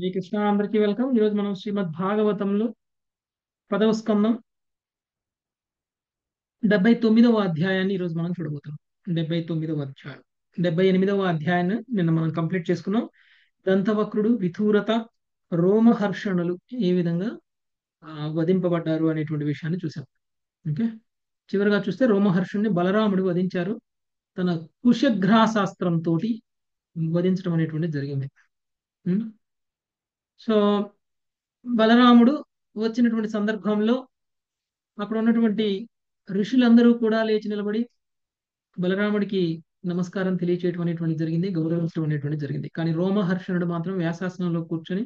ఈ కృష్ణ అందరికీ వెల్కమ్. ఈరోజు మనం శ్రీమద్ భాగవతంలో 10వ స్కందం 79వ అధ్యాయాన్ని ఈరోజు మనం చూడబోతున్నాం. 79వ అధ్యాయం. 78వ అధ్యాయాన్ని నిన్న మనం కంప్లీట్ చేసుకున్నాం. దంతవక్రుడు, విథూరత, రోమహర్షణులు ఏ విధంగా వధింపబడ్డారు అనేటువంటి విషయాన్ని చూసాం. ఓకే. చివరిగా చూస్తే రోమహర్షుణ్ణి బలరాముడు వధించారు. తన కుశగ్రాశాస్త్రంతో వధించడం అనేటువంటిది జరిగింది. ఉం? సో బలరాముడు వచ్చినటువంటి సందర్భంలో అక్కడ ఉన్నటువంటి ఋషులందరూ కూడా లేచి నిలబడి బలరాముడికి నమస్కారం తెలియచేయటం అనేటువంటి జరిగింది, గౌరవించడం అనేటువంటి జరిగింది. కానీ రోమహర్షణుడు మాత్రం వ్యాసాసనంలో కూర్చొని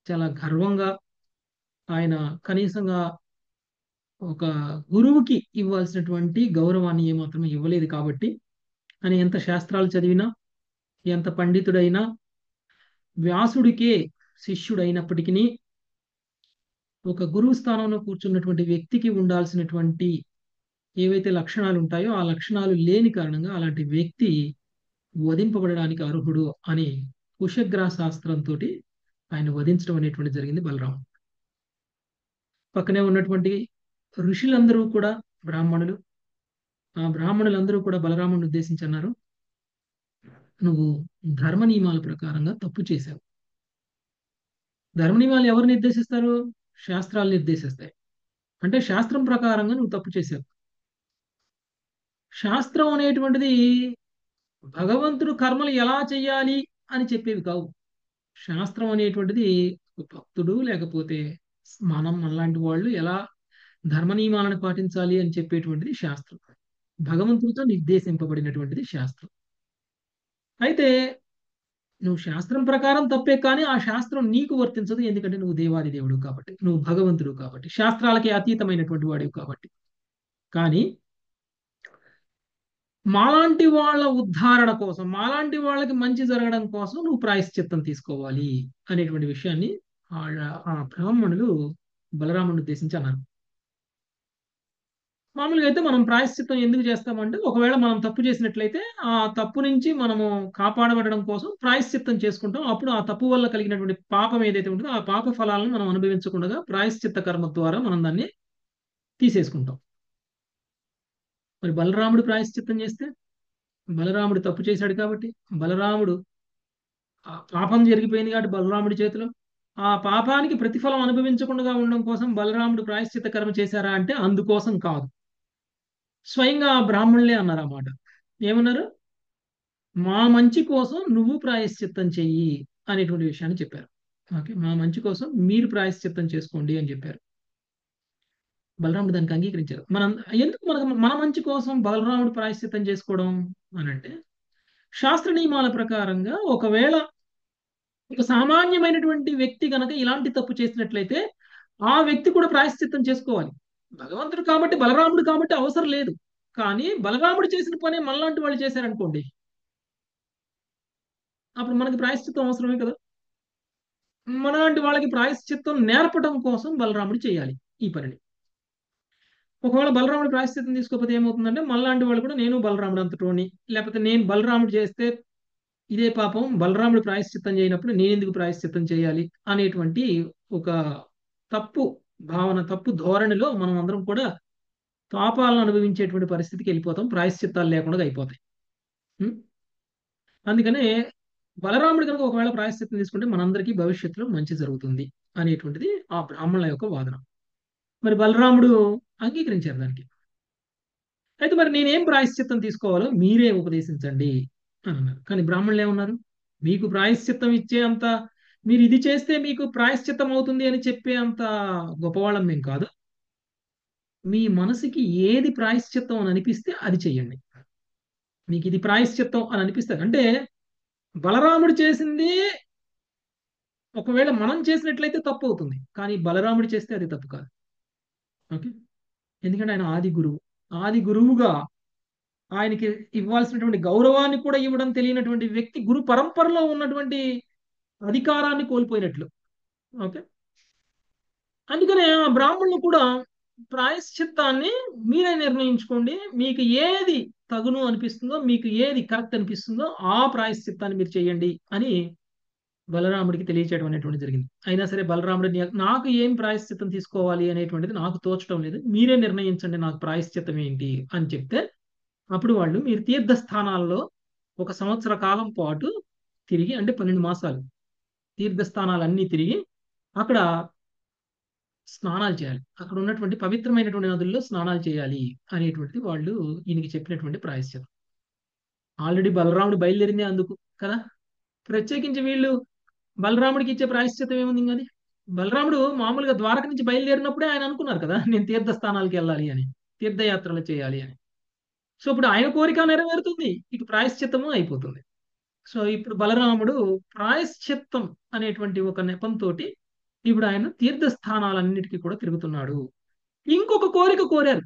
చాలా గర్వంగా ఆయన కనీసంగా ఒక గురువుకి ఇవ్వాల్సినటువంటి గౌరవాన్ని ఏమాత్రం ఇవ్వలేదు. కాబట్టి ఆయన ఎంత శాస్త్రాలు చదివినా, ఎంత పండితుడైనా, వ్యాసుడికే శిష్యుడైనప్పటికీ ఒక గురువు స్థానంలో కూర్చున్నటువంటి వ్యక్తికి ఉండాల్సినటువంటి ఏవైతే లక్షణాలు ఉంటాయో ఆ లక్షణాలు లేని కారణంగా అలాంటి వ్యక్తి వధింపబడడానికి అర్హుడు అని కుశగ్ర శాస్త్రంతో ఆయన వధించడం అనేటువంటి జరిగింది బలరాముడు. పక్కనే ఉన్నటువంటి ఋషులందరూ కూడా బ్రాహ్మణులు. ఆ బ్రాహ్మణులందరూ కూడా బలరాముడిని ఉద్దేశించి అన్నారు, నువ్వు ధర్మ నియమాల ప్రకారంగా తప్పు చేశావు. ధర్మ నియమాలు ఎవరు నిర్దేశిస్తారు? శాస్త్రాలు నిర్దేశిస్తాయి. అంటే శాస్త్రం ప్రకారంగా నువ్వు తప్పు చేశావు. శాస్త్రం అనేటువంటిది భగవంతుడు కర్మలు ఎలా చేయాలి అని చెప్పేవి కావు. శాస్త్రం అనేటువంటిది ఒక భక్తుడు లేకపోతే మనలాంటి వాళ్ళు ఎలా ధర్మ నియమాలను పాటించాలి అని చెప్పేటువంటిది శాస్త్రం. భగవంతుడితో నిర్దేశింపబడినటువంటిది శాస్త్రం. అయితే నువ్వు శాస్త్రం ప్రకారం తప్పే, కానీ ఆ శాస్త్రం నీకు వర్తించదు. ఎందుకంటే నువ్వు దేవాది దేవుడు కాబట్టి, నువ్వు భగవంతుడు కాబట్టి, శాస్త్రాలకి అతీతమైనటువంటి వాడివి కాబట్టి. కానీ మాలాంటి వాళ్ళ ఉద్ధారణ కోసం, మాలాంటి వాళ్ళకి మంచి జరగడం కోసం నువ్వు ప్రాయశ్చిత్తం తీసుకోవాలి అనేటువంటి విషయాన్ని ఆ బ్రాహ్మణులు బలరాముని ఉద్దేశించి అన్నారు. మామూలుగా అయితే మనం ప్రాయశ్చిత్తం ఎందుకు చేస్తామంటే, ఒకవేళ మనం తప్పు చేసినట్లయితే ఆ తప్పు నుంచి మనము కాపాడబడడం కోసం ప్రాయశ్చిత్తం చేసుకుంటాం. అప్పుడు ఆ తప్పు వల్ల కలిగినటువంటి పాపం ఏదైతే ఉంటుందో ఆ పాప ఫలాలను మనం అనుభవించకుండా ప్రాయశ్చిత్త కర్మ ద్వారా మనం దాన్ని తీసేసుకుంటాం. మరి బలరాముడు ప్రాయశ్చిత్తం చేస్తే, బలరాముడు తప్పు చేశాడు కాబట్టి, బలరాముడు ఆ పాపం జరిగిపోయింది కాబట్టి బలరాముడి చేతిలో ఆ పాపానికి ప్రతిఫలం అనుభవించకుండా ఉండడం కోసం బలరాముడు ప్రాయశ్చిత్త కర్మ చేశారా అంటే అందుకోసం కాదు. స్వయంగా ఆ బ్రాహ్మణులే అన్నారు ఆ మాట. ఏమన్నారు? మా మంచి కోసం నువ్వు ప్రాయశ్చిత్తం చెయ్యి అనేటువంటి విషయాన్ని చెప్పారు. ఓకే, మా మంచి కోసం మీరు ప్రాయశ్చిత్తం చేసుకోండి అని చెప్పారు. బలరాముడు దానికి అంగీకరించారు. ఎందుకు మన మంచి కోసం బలరాముడు ప్రాయశ్చిత్తం చేసుకోవడం అని అంటే, శాస్త్ర నియమాల ప్రకారంగా ఒకవేళ ఒక సామాన్యమైనటువంటి వ్యక్తి గనక ఇలాంటి తప్పు చేసినట్లయితే ఆ వ్యక్తి కూడా ప్రాయశ్చిత్తం చేసుకోవాలి. భగవంతుడు కాబట్టి, బలరాముడు కాబట్టి అవసరం లేదు. కానీ బలరాముడు చేసిన పనే మనలాంటి వాళ్ళు చేశారనుకోండి, అప్పుడు మనకి ప్రాయశ్చిత్తం అవసరమే కదా. మనలాంటి వాళ్ళకి ప్రాయశ్చిత్తం నేర్పడం కోసం బలరాముడు చేయాలి ఈ పనిని. ఒకవేళ బలరాముడు ప్రాయశ్చిత్తం తీసుకోకపోతే ఏమవుతుందంటే, మనలాంటి వాళ్ళు కూడా నేను బలరాముడు అంతటోని, లేకపోతే నేను బలరాముడు చేస్తే ఇదే పాపం, బలరాముడు ప్రాయశ్చిత్తం చేయనప్పుడు నేను ఎందుకు ప్రాయశ్చిత్తం చేయాలి అనేటువంటి ఒక తప్పు భావన, తప్పు ధోరణిలో మనం అందరం కూడా పాపాలను అనుభవించేటువంటి పరిస్థితికి వెళ్ళిపోతాం. ప్రాయశ్చిత్తాలు లేకుండా అయిపోతాయి. ఉం? అందుకనే బలరాముడు కనుక ఒకవేళ ప్రాయశ్చిత్తం తీసుకుంటే మనందరికీ భవిష్యత్తులో మంచి జరుగుతుంది అనేటువంటిది ఆ బ్రాహ్మణుల యొక్క వాదన. మరి బలరాముడు అంగీకరించారు దానికి. అయితే మరి నేనేం ప్రాయశ్చిత్తం తీసుకోవాలో మీరే ఉపదేశించండి అని అన్నారు. కానీ బ్రాహ్మణులు ఏమన్నారు? మీకు ప్రాయశ్చిత్తం ఇచ్చే అంత, మీరు ఇది చేస్తే మీకు ప్రాయశ్చిత్తం అవుతుంది అని చెప్పే అంత గొప్పవాళ్ళం మేము కాదు. మీ మనసుకి ఏది ప్రాయశ్చిత్తం అని అనిపిస్తే అది చెయ్యండి. మీకు ఇది ప్రాయశ్చిత్తం అని అనిపిస్తుంది అంటే, బలరాముడు చేసింది ఒకవేళ మనం చేసినట్లయితే తప్పు అవుతుంది, కానీ బలరాముడు చేస్తే అది తప్పు కాదు. ఓకే. ఎందుకంటే ఆయన ఆది గురువు. ఆది గురువుగా ఆయనకి ఇవ్వాల్సినటువంటి గౌరవాన్ని కూడా ఇవ్వడం తెలియనటువంటి వ్యక్తి గురు పరంపరలో ఉన్నటువంటి అధికారాన్ని కోల్పోయినట్లు. ఓకే. అందుకనే ఆ బ్రాహ్మణులు కూడా ప్రాయశ్చిత్తాన్ని మీరే నిర్ణయించుకోండి, మీకు ఏది తగును అనిపిస్తుందో, మీకు ఏది కరెక్ట్ అనిపిస్తుందో ఆ ప్రాయశ్చిత్తాన్ని మీరు చేయండి అని బలరాముడికి తెలియచేయడం అనేటువంటిది జరిగింది. అయినా సరే బలరాముడు నాకు ఏం ప్రాయశ్చిత్తం తీసుకోవాలి అనేటువంటిది నాకు తోచడం లేదు, మీరే నిర్ణయించండి నాకు ప్రాయశ్చిత్తం ఏంటి అని చెప్తే, అప్పుడు వాళ్ళు మీరు తీర్థస్థానాల్లో ఒక సంవత్సర కాలం పాటు తిరిగి, అంటే 12 మాసాలు తీర్థస్థానాలన్నీ తిరిగి అక్కడ స్నానాలు చేయాలి, అక్కడ ఉన్నటువంటి పవిత్రమైనటువంటి నదుల్లో స్నానాలు చేయాలి అనేటువంటిది వాళ్ళు ఈయనకి చెప్పినటువంటి ప్రాయశ్చిత్తం. ఆల్రెడీ బలరాముడు బయలుదేరిందే అందుకు కదా. ప్రత్యేకించి వీళ్ళు బలరాముడికి ఇచ్చే ప్రాయశ్చిత్తం ఏముంది కానీ, బలరాముడు మామూలుగా ద్వారక నుంచి బయలుదేరినప్పుడే ఆయన అనుకున్నారు కదా నేను తీర్థస్థానాలకు వెళ్ళాలి అని, తీర్థయాత్రలు చేయాలి అని. సో ఇప్పుడు ఆయన కోరిక నెరవేరుతుంది, ఇటు ప్రాయశ్చిత్తము అయిపోతుంది. సో ఇప్పుడు బలరాముడు ప్రాయశ్చిత్తం అనేటువంటి ఒక నెపంతో ఇప్పుడు ఆయన తీర్థస్థానాలన్నిటికీ కూడా తిరుగుతున్నాడు. ఇంకొక కోరిక కోరారు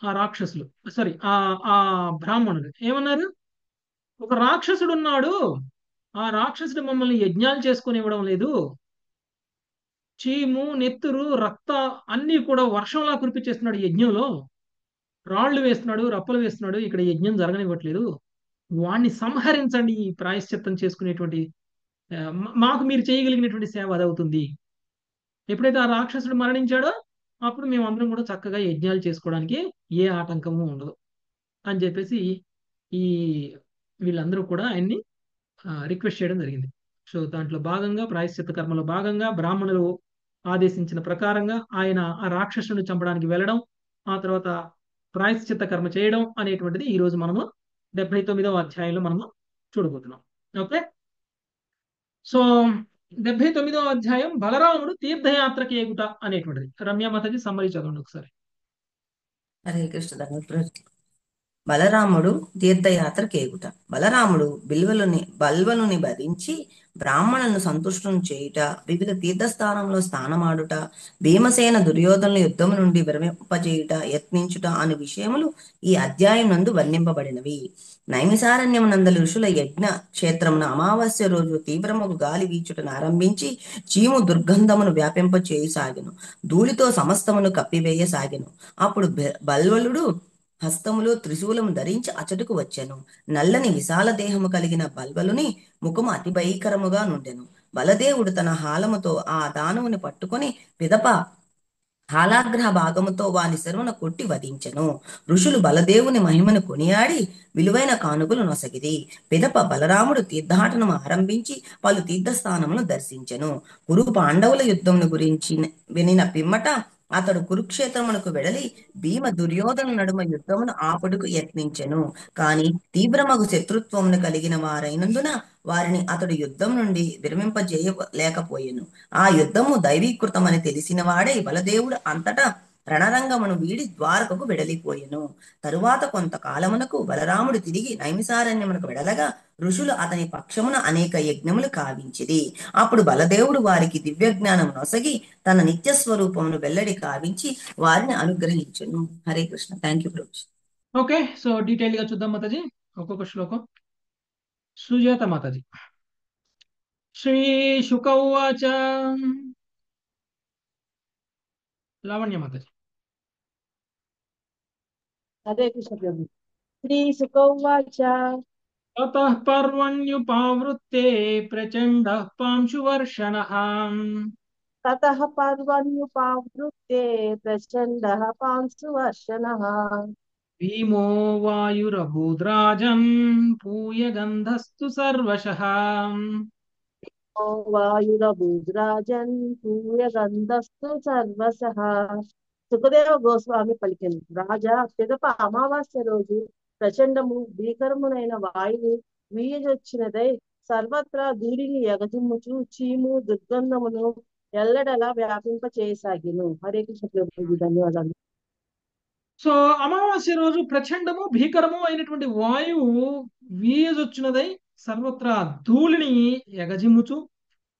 ఆ రాక్షసులు, సారీ ఆ బ్రాహ్మణులు ఏమన్నారు, ఒక రాక్షసుడు ఉన్నాడు, ఆ రాక్షసుడు మమ్మల్ని యజ్ఞాలు చేసుకొని ఇవ్వడం లేదు, చీము నెత్తురు రక్త అన్ని కూడా వర్షంలా కురిపించేస్తున్నాడు యజ్ఞంలో, రాళ్లు వేస్తున్నాడు రప్పలు వేస్తున్నాడు, ఇక్కడ యజ్ఞం జరగనివ్వట్లేదు, వాణ్ణి సంహరించండి, ఈ ప్రాయశ్చిత్తం చేసుకునేటువంటి మాకు మీరు చేయగలిగినటువంటి సేవ అదవుతుంది. ఎప్పుడైతే ఆ రాక్షసుడు మరణించాడో అప్పుడు మేమందరం కూడా చక్కగా యజ్ఞాలు చేసుకోవడానికి ఏ ఆటంకము ఉండదు అని చెప్పేసి ఈ వీళ్ళందరూ కూడా ఆయన్ని రిక్వెస్ట్ చేయడం జరిగింది. సో దాంట్లో భాగంగా ప్రాయశ్చిత్త కర్మలో భాగంగా బ్రాహ్మణులు ఆదేశించిన ప్రకారంగా ఆయన ఆ రాక్షసుని చంపడానికి వెళ్ళడం, ఆ తర్వాత ప్రాయశ్చిత్త కర్మ చేయడం అనేటువంటిది ఈ రోజు మనము 79వ అధ్యాయంలో మనము చూడబోతున్నాం. ఓకే, సో 79వ అధ్యాయం బలరాముడు తీర్థయాత్రకి ఎగుట అనేటువంటిది. రమ్య మాతాజీ సమ్మరి చదవండి ఒకసారి. హరే కృష్ణ ధనుప్రభు. బలరాముడు తీర్థయాత్ర కేగుట. బలరాముడు బల్వనుని భరించి బ్రాహ్మణులను సంతుష్టం చేయుట, వివిధ తీర్థస్థానంలో స్నానమాడుట, భీమసేన దుర్యోధనుల యుద్ధము నుండి విరమింపజేయుట యత్నించుట అను విషయములు ఈ అధ్యాయం నందు వర్ణింపబడినవి. నైమిసారణ్యమునందలి ఋషుల యజ్ఞ క్షేత్రమున అమావాస్య రోజు తీవ్రముగు గాలి వీచుటను ఆరంభించి చీము దుర్గంధమును వ్యాపింపచేయసాగెను. ధూళితో సమస్తమును కప్పివేయసాగెను. అప్పుడు బల్వలుడు హస్తములో త్రిశూలము ధరించి అచటుకు వచ్చెను. నల్లని విశాల దేహము కలిగిన బల్బలుని ముఖము అతి భయంకరముగా నుండెను. బలదేవుడు తన హాలముతో ఆ దానవుని పట్టుకొని పిదప హాలాగ్రహ భాగముతో వాని శర్మను కొట్టి వధించెను. ఋషులు బలదేవుని మహిమను కొనియాడి విలువైన కానుకలు నొసగిది. పిదప బలరాముడు తీర్థాటనము ఆరంభించి పలు తీర్థస్థానములను దర్శించెను. కురు పాండవుల యుద్ధమును గురించి వినిన పిమ్మట అతడు కురుక్షేత్రమునకు వెడలి భీమ దుర్యోధన నడుమ యుద్ధమును ఆపుటకు యత్నించెను. కాని తీవ్రమగు శత్రుత్వమును కలిగిన వారైనందున వారిని అతడు యుద్ధం నుండి విరమింపజేయలేకపోయెను. ఆ యుద్ధము దైవీకృతమని తెలిసిన వాడై బలదేవుడు అంతటా రణరంగమును వీడి ద్వారకకు వెడలిపోయెను. తరువాత కొంతకాలమునకు బలరాముడు తిరిగి నైమిసారణ్యమునకు వెడలగా ఋషులు అతని పక్షమున అనేక యజ్ఞములు కావించిరి. అప్పుడు బలదేవుడు వారికి దివ్యజ్ఞానం నొసగి తన నిత్య స్వరూపమును వెల్లడి కావించి వారిని అనుగ్రహించును. హరే కృష్ణ. థ్యాంక్ యూ ప్రభు. ఓకే, సో డీటెయిల్ గా చూద్దాం మాతాజీ ఒక్కొక్క శ్లోకం. సుజాత మాతాజీ. శ్రీ శుక ఉవాచ. లావణ్య మాతాజీ. హరే కృష్ణ ప్రభు. శ్రీ శుక ఉవాచ. తతః పర్వణ్యుపావృత్తే ప్రచండః పాంశువర్షణః తతః పర్వణ్యుపావృత్తే ప్రచండః పాంశువర్షణః భీమో వాయురభూద్రాజన్ పూయగంధస్తు సర్వశః వాయురభూద్రాజన్ పూయగంధస్తు సర్వశః. సుఖదేవ గోస్వామి పలికెను. రాజా, పిదప అమావాస్య రోజు ప్రచండము భీకరమునైన వాయువు వీయజొచ్చినదై సర్వత్రా ధూళిని ఎగజిమ్ముచు చీము దుర్గంధమును ఎల్లడలా వ్యాపింపచేయసాగిను. హరే కృష్ణ ప్రభు. ధన్యవాదాలు. సో అమావాస్య రోజు ప్రచండము భీకరము అయినటువంటి వాయువు వీయజొచ్చినదై సర్వత్రా ధూళిని ఎగజిమ్ముచు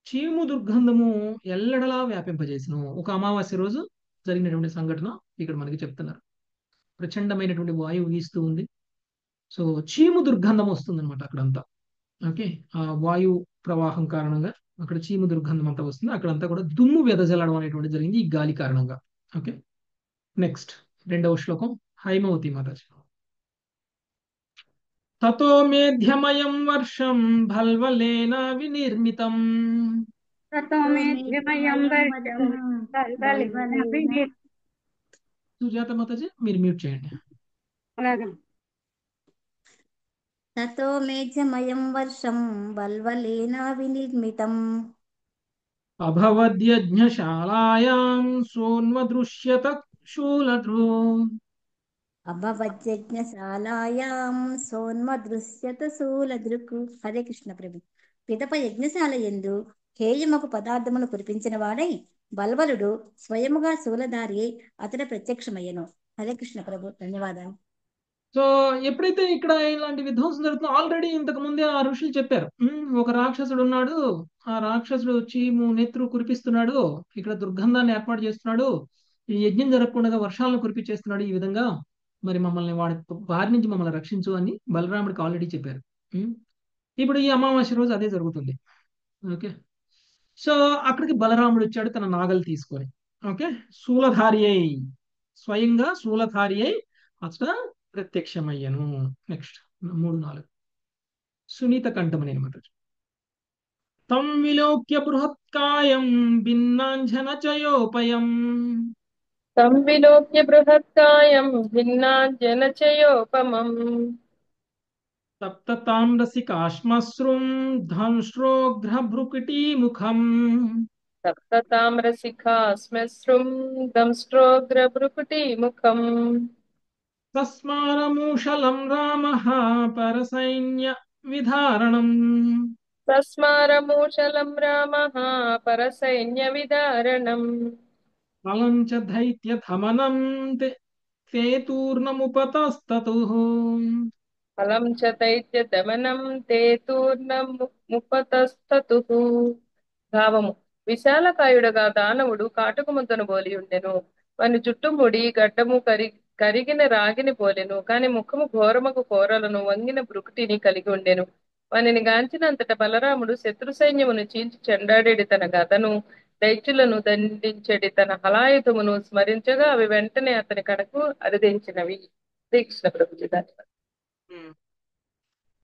చీము దుర్గంధము ఎల్లడలా వ్యాపింపజేసిను. ఒక అమావాస్య రోజు జరిగినటువంటి సంఘటన ఇక్కడ మనకి చెప్తున్నారు. ప్రచండమైనటువంటి వాయువు వీస్తూ ఉంది, సో చీము దుర్గంధం వస్తుంది అనమాట అక్కడంతా. ఓకే, ఆ వాయు ప్రవాహం కారణంగా అక్కడ చీము దుర్గంధం అంతా వస్తుంది, అక్కడంతా కూడా దుమ్ము వెదజల్లడం అనేటువంటి జరిగింది ఈ గాలి కారణంగా. ఓకే, నెక్స్ట్ 2వ శ్లోకం హైమవతి మాతాజీ. తతో మేధ్యమయం వర్షం భల్వలేన వినిర్మితం. ततो मेध्यमयं वर्षं कल्वलेन विनिर् సుజాత మాతాజీ మీరు మ్యూట్ చేయండి. అలాగే ततो मेघमयं वर्षं वल्वलेन विनिर्मितम् అభవద్యజ్ఞశాలాయాం సోన్వదృశ్యత శూలద్రు. అభవజ్ఞశాలాయాం సోన్మదృశ్యత శూలదృక్. హరే కృష్ణ ప్రభు. పిదప యజ్ఞశాల యందు హేయమకు పదార్థమును కురిపించిన వాడై బల్వలుడు స్వయముగా శూలధారి అయి అతడు ప్రత్యక్షమయ్యను. హరే కృష్ణ ప్రభు. ధన్యవాదాలు. సో ఎప్పుడైతే ఇక్కడ ఇలాంటి విధ్వంసం జరుగుతుందో ఆల్రెడీ ఇంతకు ముందే ఆ ఋషులు చెప్పారు. ఒక రాక్షసుడు ఉన్నాడు, ఆ రాక్షసుడు చీము నెత్తురు కురిపిస్తున్నాడు, ఇక్కడ దుర్గంధాన్ని ఏర్పాటు చేస్తున్నాడు, ఈ యజ్ఞం జరగకుండా వర్షాలను కురిపించేస్తున్నాడు, ఈ విధంగా మరి మమ్మల్ని వాడి బారి నుంచి మమ్మల్ని రక్షించు అని బలరాముడికి ఆల్రెడీ చెప్పారు. ఇప్పుడు ఈ అమావాస్య రోజు అదే జరుగుతుంది. ఓకే, సో అక్కడికి బలరాముడు వచ్చాడు తన నాగలు తీసుకొని. ఓకే, శూలధారి అయి స్వయంగా శూలధారి అయి అతడు ప్రత్యక్షమయ్యను. నెక్స్ట్ 3-4 సునీత కంఠమని అనమాట. తం విలోక్య బృహత్కాయం భిన్నాంజన చయోపయం तं विलोक्य बृहत्कायं भिन्नाञ्जनचयोपमम् తప్త తామ్రసికాశ్మశ్రుం ధంశ్రోగ్రభృకుటీముఖం सप्तताम्रशिखास्मश्रुं दंष्ट्रोग्रभ्रुकुटीमुखम् తస్మారమూషలం రామః పరసైన్య విధారణం तस्मारमूषलं रामः परसैन्यविदारणम् ఫలం చ దైత్యధమనం తేతూర్ణముపతస్తతుః. फलं च दैत्यदमनं ते తూర్ణముపతస్తతుః. భావము: విశాలకాయుడుగా దానవుడు కాటుక ముద్దను పోలి ఉండెను. వాని చుట్టుముడి గడ్డము కరిగిన రాగిని పోలెను. కాని ముఖము ఘోరమగు కోరలను వంగిన బ్రుకుటిని కలిగి ఉండెను. వానిని గాంచినంతట బలరాముడు శత్రు సైన్యమును చీల్చి చెండాడేడి తన గదను, దైత్యులను దండించెడి తన హలాయుధమును స్మరించగా అవి వెంటనే అతని కడకు అరుదించినవి. శ్రీకృష్ణ ప్రభుజీ.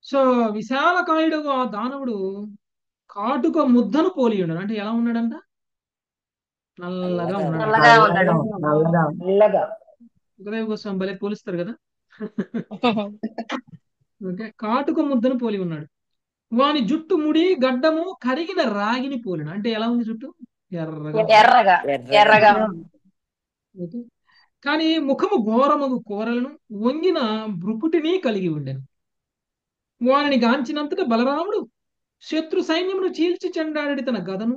సో విశాలకాయుడు ఆ దానవుడు కాటుక ముద్దను పోలి ఉన్నాడు. అంటే ఎలా ఉన్నాడంట? నల్లగా ఉన్నాడు. నల్లగా సుఖదేవ్ గోస్వామి భలే పోలిస్తారు కదా. ఓకే, కాటుక ముద్దను పోలి ఉన్నాడు. వాని జుట్టు ముడి గడ్డము కరిగిన రాగిని పోలిన. అంటే ఎలా ఉంది జుట్టు? ఎర్రగా ఓకే, కానీ ముఖము ఘోరమగు కోరలను వంగిన భృకుటిని కలిగి ఉండెను. వానిని గాంచినంతటా బలరాముడు శత్రు సైన్యమును చీల్చి చెండాడి తన గదను,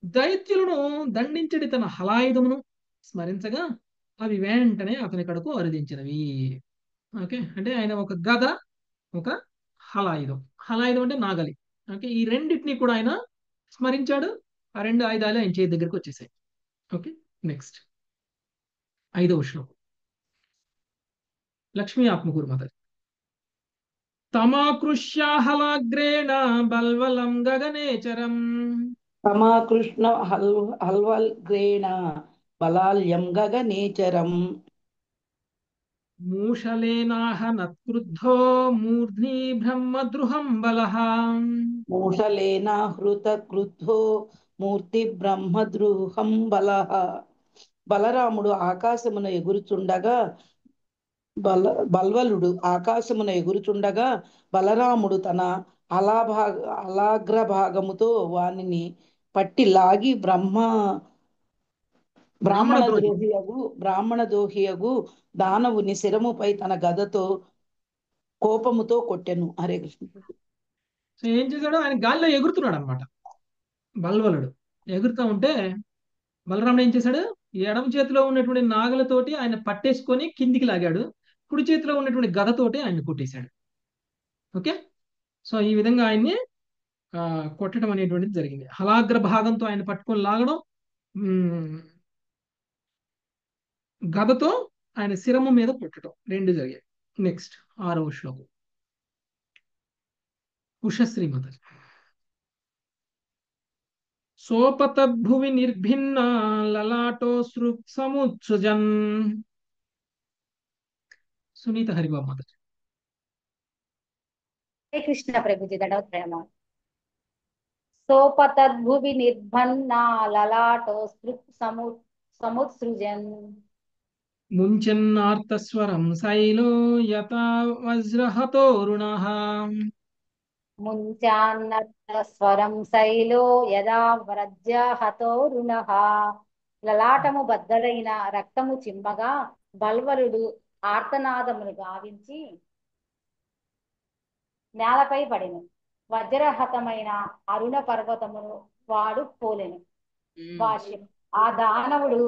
దైత్యులను దండించడి తన హలాయుధమును స్మరించగా అవి వెంటనే అతని కడకు అరుదించినవి. ఓకే, అంటే ఆయన ఒక గద, ఒక హలాయుధం. హలాయుధం అంటే నాగలి. ఓకే, ఈ రెండింటిని కూడా ఆయన స్మరించాడు. ఆ రెండు ఆయుధాలు ఆయన చేతి దగ్గరకు వచ్చేసాయి. ఓకే, నెక్స్ట్ 5వ శ్లోకం. లక్ష్మీ ఆత్మకూరు మాత. తమాకృష్యాహలాగ్రేణ బల్వలం గగనేచరం సమాకృష్ణ హల్వల్గ్రేణ బలాల్యం గగనేచరం మూషలేనాహ నత్క్రుద్ధో మూర్ధ్ని బ్రహ్మద్రుహం బలః. మూషలేనాహృత క్రుద్ధో మూర్తి బ్రహ్మద్రుహం బలః. బలరాముడు ఆకాశమున ఎగురుచుండగా బల్వలుడు ఆకాశమున ఎగురుచుండగా బలరాముడు తన అలాగ్రభాగముతో వానిని పట్టి లాగి బ్రాహ్మణ దోహియగు దానవుని శిరముపై తన గదతో కోపముతో కొట్టెను. హరే కృష్ణ. సో ఏం చేశాడు? ఆయన గాలిలో ఎగురుతున్నాడు అనమాట. బల్వలుడు ఎగురుతా ఉంటే బలరాముడు ఏం చేశాడు? ఎడమ చేతిలో ఉన్నటువంటి నాగలతోటి ఆయన పట్టేసుకొని కిందికి లాగాడు. కుడి చేతిలో ఉన్నటువంటి గదతోటి ఆయన కొట్టేశాడు. ఓకే, సో ఈ విధంగా ఆయన్ని కొట్టడం అనేటువంటిది జరిగింది. హలాగ్ర భాగంతో ఆయన పట్టుకొని లాగడం, గదతో ఆయన శిరము మీద కొట్టడం, రెండు జరిగాయి. నెక్స్ట్ 6వ శ్లోకం. ఉషశ్రీమత. సోపతద్భువి నిర్భిన్న లలాటో సముత్సృజన్. సునీత హరిబాబు మాత. హరే కృష్ణ ప్రభుజీ దండవత్ ప్రణామం. సోపతద్భువి నిర్భన్నా లలాటో సముత్సృజన్ ముంచన్నార్తస్వరం శైలో యథా వజ్రహతోరుణః ముంచాన్నత స్వరం శైలో యదా వ్రజహతోరుణః. లలాటము బద్దలైన రక్తము చిమ్మగా బల్వలుడు ఆర్తనాదమును గావించి నేలపై పడెను. వజ్రహతమైన అరుణ పర్వతమును వాడు పోలెను. భాష్యం. ఆ దానవుడు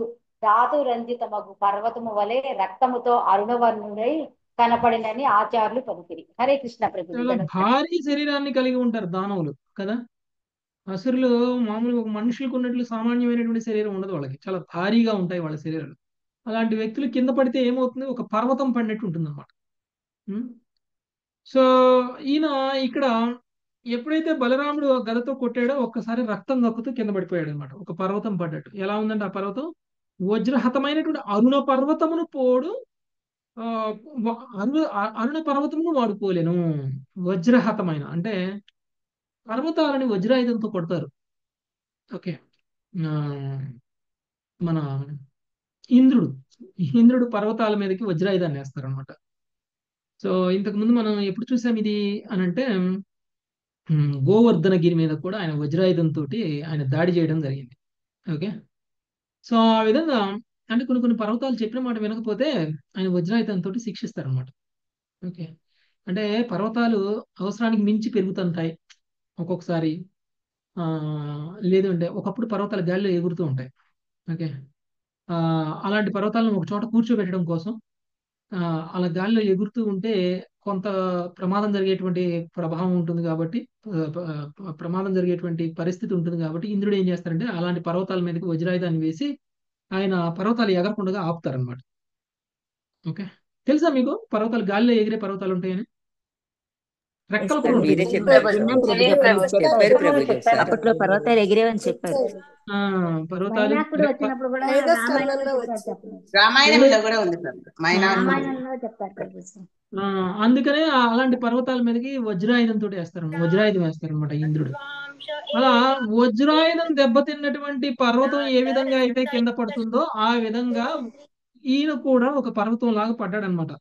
ధాతు రంజితమగు పర్వతము వలె రక్తముతో అరుణవర్ణుడై కనపడినని ఆచార్యులు పలికిరి. హరే కృష్ణ ప్రభుజీ చాలా భారీ శరీరాన్ని కలిగి ఉంటారు దానవులు కదా. అసురులు మామూలుగా ఒక మనుషులకు ఉన్నట్లు సామాన్యమైనటువంటి శరీరం ఉండదు వాళ్ళకి, చాలా భారీగా ఉంటాయి వాళ్ళ శరీరాలు. అలాంటి వ్యక్తులు కింద పడితే ఏమవుతుంది, ఒక పర్వతం పడినట్టు ఉంటుంది అనమాట. సో ఈయన ఇక్కడ ఎప్పుడైతే బలరాముడు గదతో కొట్టాడో ఒక్కసారి రక్తం కక్కుతూ కింద పడిపోయాడు అనమాట, ఒక పర్వతం పడ్డట్టు. ఎలా ఉందంటే ఆ పర్వతం వజ్రహతమైనటువంటి అరుణ పర్వతమును పోడు, ఆ, అరుణ పర్వతమును వాడుకోలేను. వజ్రహతమైన అంటే పర్వతాలని వజ్రాయుధంతో కొడతారు. ఓకే. ఆ, మన ఇంద్రుడు ఇంద్రుడు పర్వతాల మీదకి వజ్రాయుధాన్ని వేస్తారు అనమాట. సో ఇంతకు ముందు మనం ఎప్పుడు చూసాం ఇది అని అంటే, గోవర్ధనగిరి మీద కూడా ఆయన వజ్రాయుధంతో ఆయన దాడి చేయడం జరిగింది. ఓకే. సో ఆ విధంగా అంటే కొన్ని కొన్ని పర్వతాలు చెప్పిన మాట వినకపోతే ఆయన వజ్రాయుధంతో శిక్షిస్తారనమాట. ఓకే. అంటే పర్వతాలు అవసరానికి మించి పెరుగుతుంటాయి ఒక్కొక్కసారి. ఆ లేదు అంటే ఒకప్పుడు పర్వతాలు గాలిలో ఎగురుతూ ఉంటాయి. ఓకే. ఆ అలాంటి పర్వతాలను ఒక చోట కూర్చోబెట్టడం కోసం ఆ అలా గాలిలో ఎగురుతూ ఉంటే కొంత ప్రమాదం జరిగేటువంటి ప్రభావం ఉంటుంది కాబట్టి, ప్రమాదం జరిగేటువంటి పరిస్థితి ఉంటుంది కాబట్టి ఇంద్రుడు ఏం చేస్తారంటే అలాంటి పర్వతాల మీదకి వజ్రాయుధాన్ని వేసి ఆయన పర్వతాలు ఎగరకుండా ఆపుతారనమాట. ఓకే. తెలుసా మీకు పర్వతాలు గాలిలో ఎగిరే పర్వతాలు ఉంటాయని? రెక్కలు కూడా ఉంటాయి. మీరే చెప్పారు విన్నాం ప్రభుజీ. ప్రభుజీ, అప్పటి నుంచి చెప్పారు చెప్పారు. ప్రభుజీ ఒకసారి. అప్పట్లో పర్వతాలు ఎగిరేవని చెప్పారు. పర్వతాలు మైనాకుడు వచ్చినప్పుడు కూడా రామాయణంలో చెప్పారు చెప్పండి. రామాయణంలో కూడా ఉంది ప్రభు. రామాయణంలో చెప్పారు ప్రభుజీ. అందుకనే అలాంటి పర్వతాల మీదకి వజ్రాయుధంతో వజ్రాయుధం వేస్తారనమాట ఇంద్రుడు. అలా వజ్రాయుధం దెబ్బతిన్నటువంటి పర్వతం ఏ విధంగా అయితే కింద పడుతుందో ఆ విధంగా ఈయన కూడా ఒక పర్వతం లాగా పడ్డాడనమాట.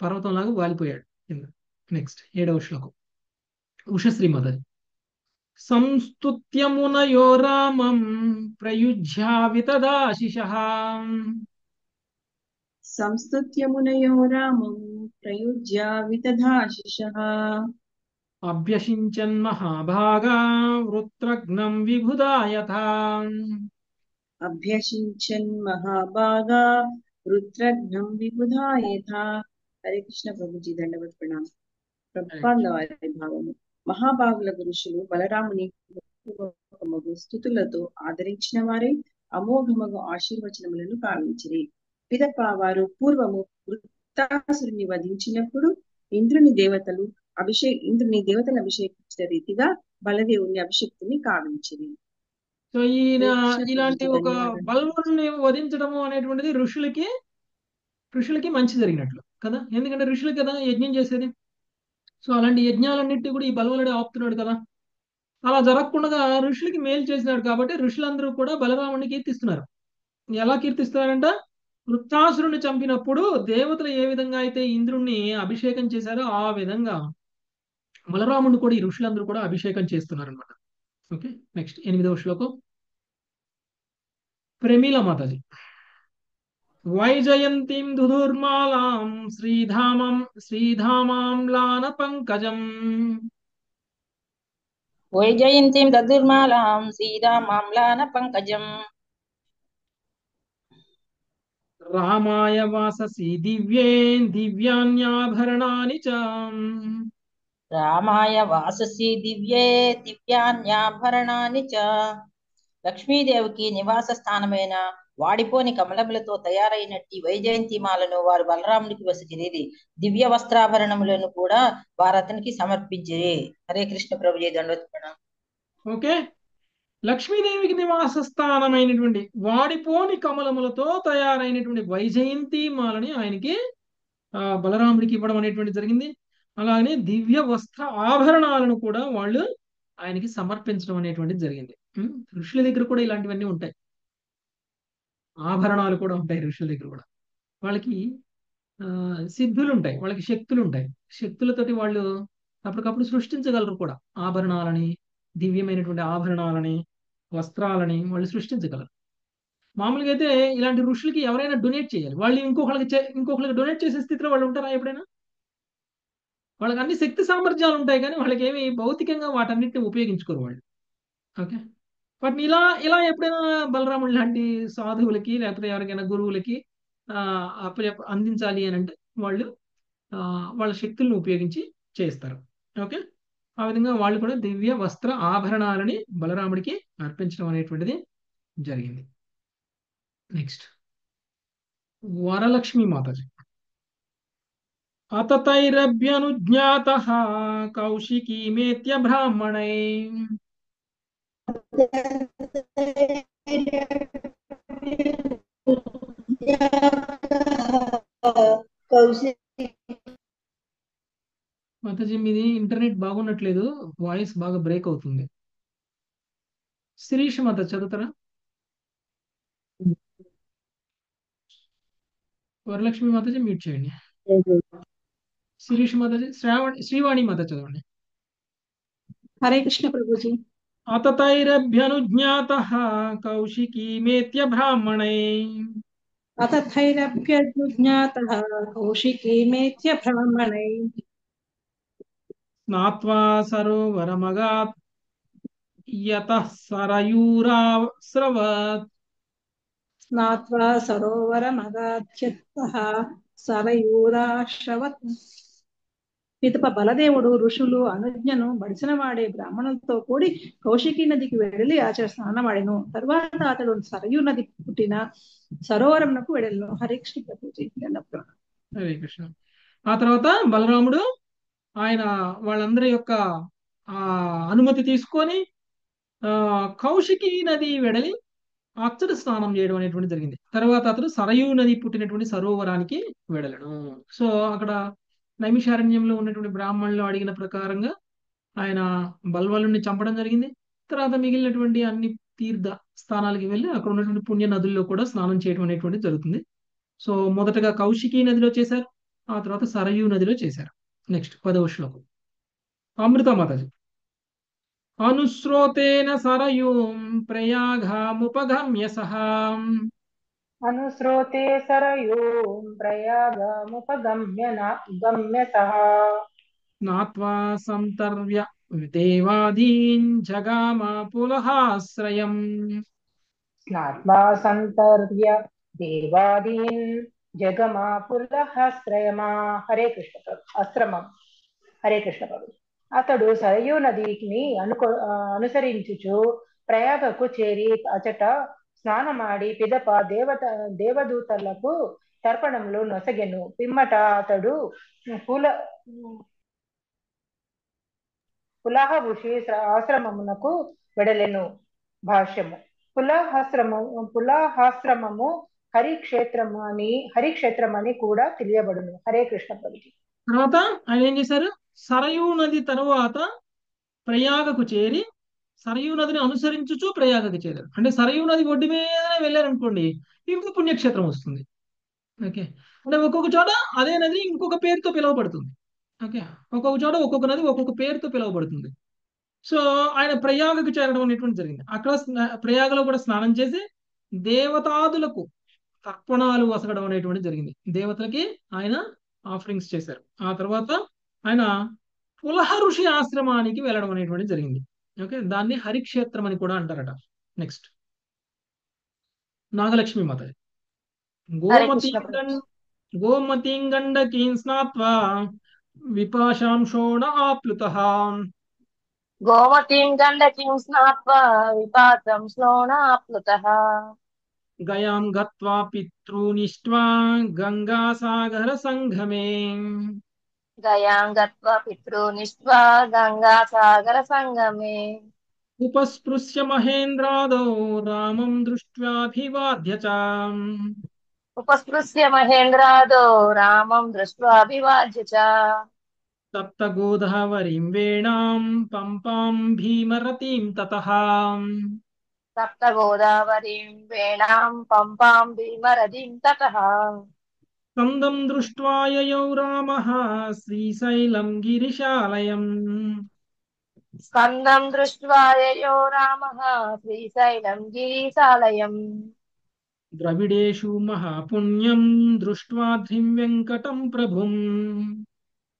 పర్వతం లాగా వాలిపోయాడు కింద. నెక్స్ట్ 7వ శ్లోకం. ఉషశ్రీ మొదటి. సంస్తుత్యమునయో రామం ప్రయుజ్యావితదాశిషః సంస్తుత్యమునయో రామం ప్రయుజ్య వితధాశిషః అభ్యసించన్ మహాభాగా వృత్రఘ్నం విబుధాయథా. అభ్యసించన్ మహాభాగా రుద్రఘ్నం విబుధాయథ. హరే కృష్ణ ప్రభుజీ దండవత్ ప్రణామం. ప్రభుపాదుల వారి భావము. మహాభాగుల ఋషులు బలరాముని మగు స్థుతులతో ఆదరించిన వారే అమోఘమగు ఆశీర్వచనములను కావించిరి. పిదప వారు పూర్వము వృత్తాసురుని వధించినప్పుడు ఇంద్రుని దేవతలు అభిషేకించిన రీతిగా బలదేవుని అభిషేక్తుని కావించిరి. సో ఈయన ఇలాంటి ఒక బల్వరుని వధించడము అనేటువంటిది ఋషులకి మంచి జరిగినట్లు కదా. ఎందుకంటే ఋషులు కదా యజ్ఞం చేసేది. సో అలాంటి యజ్ఞాలన్నిటి కూడా ఈ బల్వలుడే ఆపుతున్నాడు కదా. అలా జరగకుండా ఋషులకి మేలు చేసినాడు కాబట్టి ఋషులందరూ కూడా బలరాముని కీర్తిస్తున్నారు. ఎలా కీర్తిస్తున్నారంట? వృత్తాసురుని చంపినప్పుడు దేవతలు ఏ విధంగా అయితే ఇంద్రుణ్ణి అభిషేకం చేశారో ఆ విధంగా బలరాముడిని కూడా ఈ ఋషులందరూ కూడా అభిషేకం చేస్తున్నారు అనమాట. ఓకే. నెక్స్ట్ 8వ శ్లోకం. ప్రమీల మాతాజీ. వైజయంతిం దుదుర్మాలాం శ్రీధామాంలాన పంకజం వైజయంతిం దదుర్మాలాం శ్రీరామాంలాన పంకజం రామాయ వాససి దివ్యాన్యాభరణాని చ. రామాయ వాససి దివ్యాన్యాభరణాని చ. లక్ష్మీదేవికి నివాస స్థానమైన వాడిపోని కమలములతో తయారైనట్టి వైజయంతిమాలను వారు బలరామునికి వసికిరి. దివ్య వస్త్రాభరణములను కూడా వారు అతనికి సమర్పించిరి. హరే కృష్ణ ప్రభుజీ దండవత్ ప్రణామం. ఓకే. లక్ష్మీదేవికి నివాస స్థానమైనటువంటి వాడిపోని కమలములతో తయారైనటువంటి వైజయంతి మాలని ఆయనకి బలరాముడికి ఇవ్వడం అనేటువంటి జరిగింది. అలాగే దివ్య వస్త్ర ఆభరణాలను కూడా వాళ్ళు ఆయనకి సమర్పించడం అనేటువంటిది జరిగింది. ఋషుల దగ్గర కూడా ఇలాంటివన్నీ ఉంటాయి. ఆభరణాలు కూడా ఉంటాయి ఋషుల దగ్గర కూడా. వాళ్ళకి సిద్ధులు ఉంటాయి, వాళ్ళకి శక్తులు ఉంటాయి. శక్తులతోటి వాళ్ళు అప్పటికప్పుడు సృష్టించగలరు కూడా. ఆభరణాలని, దివ్యమైనటువంటి ఆభరణాలని, వస్త్రాలని వాళ్ళు సృష్టించగలరు. మామూలుగా అయితే ఇలాంటి ఋషులకి ఎవరైనా డొనేట్ చేయాలి. వాళ్ళు ఇంకొకరికి డొనేట్ చేసే స్థితిలో వాళ్ళు ఉంటారా ఎప్పుడైనా? వాళ్ళకి అన్ని శక్తి సామర్థ్యాలు ఉంటాయి, కానీ వాళ్ళకి ఏమి భౌతికంగా వాటన్నిటిని ఉపయోగించుకోరు వాళ్ళు. ఓకే. వాటిని ఇలా ఇలా ఎప్పుడైనా బలరాముడు లాంటి సాధువులకి లేకపోతే ఎవరికైనా గురువులకి అందించాలి అని అంటే వాళ్ళు వాళ్ళ శక్తులను ఉపయోగించి చేస్తారు. ఓకే. ఆ విధంగా వాళ్ళు కూడా దివ్య వస్త్ర ఆభరణాలని బలరాముడికి అర్పించడం అనేటువంటిది జరిగింది. నెక్స్ట్ వరలక్ష్మి మాతాజీ. అతతైరభ్యనుజ్ఞాతః కౌశికీమేత్య బ్రాహ్మణై మాతాజీ మీది ఇంటర్నెట్ బాగున్నట్లేదు, వాయిస్ బాగా బ్రేక్ అవుతుంది. శిరీష మాత చదువుతారా? వరలక్ష్మి మాతాజీ మ్యూట్ చేయండి. శిరీష మాతాజీ, శ్రీవాణి మాత చదవండి. హరే కృష్ణ ప్రభుజీ. అతతైరభ్యనుజ్ఞాతః కౌశికీమేత్య బ్రాహ్మణై అతథైరభ్యజ్ఞాతః కౌశికీమేత్య బ్రాహ్మణై స్నాత్వా సరోవరమగాత్ యతః సరయూరాస్రవత్ స్నాత్వా సరోవరమగాధ్యతః సరయూరాశ్రవత్. పిదప బలదేవుడు ఋషులు అనుజ్ఞను బడిసిన వాడే బ్రాహ్మణులతో కూడి కౌశికీ నదికి వెళ్లి స్నానమాడెను. తరువాత అతడు సరయూ నది పుట్టిన సరోవరంకు వెడెను. హరే కృష్ణ ప్రభుజీ. హరే కృష్ణ. ఆ తర్వాత బలరాముడు ఆయన వాళ్ళందరి యొక్క అనుమతి తీసుకొని కౌశికీ నది వెడలి అతడు స్నానం చేయడం అనేటువంటి జరిగింది. తర్వాత అతడు సరయూ నది పుట్టినటువంటి సరోవరానికి వెడలను. సో అక్కడ నైమిషారణ్యంలో ఉన్నటువంటి బ్రాహ్మణులు అడిగిన ప్రకారంగా ఆయన బల్వలుని చంపడం జరిగింది. తర్వాత మిగిలినటువంటి అన్ని తీర్థ స్థానాలకి వెళ్ళి అక్కడ ఉన్నటువంటి పుణ్య నదుల్లో కూడా స్నానం చేయడం అనేటువంటి జరుగుతుంది. సో మొదటగా కౌశికీ నదిలో చేశారు, ఆ తర్వాత సరయూ నదిలో చేశారు. నెక్స్ట్ 10వ శ్లోకం. అమృత మాతాజీ. అనుస్రోతేన సరయూం ప్రయాగాముపగమ్య సహా అనుస్రోతే సరయూం ప్రయాగముపగమ్య స్నాత్వా సంతర్వ్య దేవాదీన్ జగామ పులహాశ్రయం. స్నాత్వా సంతర్వ్య దేవాదీన్ జగమా పులహాశ్రయమా. హరే కృష్ణ ఆశ్రమం. హరే కృష్ణ ప్రభు. అతడు సరయూ నదిని అనుసరించుచు ప్రయాగకు చేరి అచట స్నానమాడి పిదప దేవదూతలకు తర్పణంలో నొసగెను. పిమ్మట అతడు పులహఋషి ఆశ్రమమునకు వెడలెను. భాష్యము. పులాహాశ్రమము హరిక్షేత్రమని కూడా తెలియబడును. హరే కృష్ణ ప్రభుజీ. తర్వాత ఆయన ఏం చేశారు? సరయూ నది తరువాత ప్రయాగకు చేరి సరయూ నదిని అనుసరించుచు ప్రయాగకు చేరారు. అంటే సరయూ నది ఒడ్డు మీదనే వెళ్ళారనుకోండి, ఇంకో పుణ్యక్షేత్రం వస్తుంది. ఓకే. అంటే ఒక్కొక్క చోట అదే నది ఇంకొక పేరుతో పిలువబడుతుంది. ఓకే. ఒక్కొక్క చోట ఒక్కొక్క నది ఒక్కొక్క పేరుతో పిలువబడుతుంది. సో ఆయన ప్రయాగకు చేరడం అనేటువంటి జరిగింది. అక్కడ ప్రయాగలో కూడా స్నానం చేసి దేవతాదులకు తర్పణాలు వసగడం అనేటువంటి జరిగింది. దేవతలకి ఆయన ఆఫరింగ్స్ చేశారు. ఆ తర్వాత ఆయన పులహఋషి ఆశ్రమానికి వెళ్ళడం అనేటువంటి జరిగింది. ఓకే. దాన్ని హరిక్షేత్రం అని కూడా అంటారట. నెక్స్ట్ నాగలక్ష్మి మాత. గోమతీం గండకీం స్నాత్వా విపాశాంశోణ ఆప్లుతః. గోమతీం గండకీం స్నాత్వా విపాతం శ్లోణాప్లుతః. గయాం గత్వా పితॄనిష్ట్వా గంగాసాగర సంగమే. గయాం గత్వా పితॄనిష్ట్వా గంగాసాగర సంగమే. ఉపస్పృశ్య మహేంద్రాదో రామం దృష్ట్వాభివాద్య చ. ఉపస్పృశ్య మహేంద్రాదో రామం దృష్ట్వాభివాద్య చ. సప్త గోదావరీం వేణాం పంపాం భీమరతీం తతః సప్త గోదావరీం వేణాం పంపాం భీమరథీం తతః స్కందం దృష్ట్వా యయౌ రామః శ్రీశైలం గిరిశాలయం స్కందం దృష్ట్వా యయో రామః శ్రీశైలం గిరిశాలయం ద్రవిడేషు మహాపుణ్యం దృష్ట్వాద్రిం వెంకటం ప్రభుం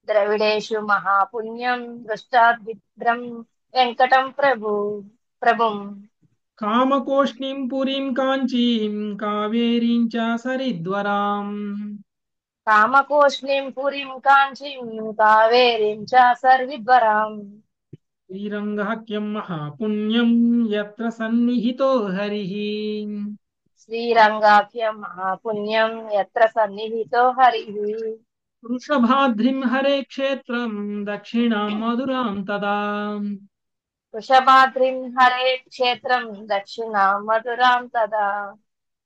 ద్రవిడేషు మహాపుణ్యం దృష్టాద్విగ్రం వెంకటం ప్రభుం కామకోష్ణీం పురీం కాంచీం కావేరీం చ సరిద్వరాం కామకోష్ణీం పురీం కాంచీం కావేరీం చ సర్విద్వరాం శ్రీరంగహ్యం మహాపుణ్యం యత్ర సన్నిహితో హరిః శ్రీరంగాఖ్యం మహాపుణ్యం యత్ర సన్నిహితో హరిః వృషభాద్రిం హరే క్షేత్రం దక్షిణాం మధురాం తదా వృషభాద్రిం హరే క్షేత్రం దక్షిణాం మధురాం తదా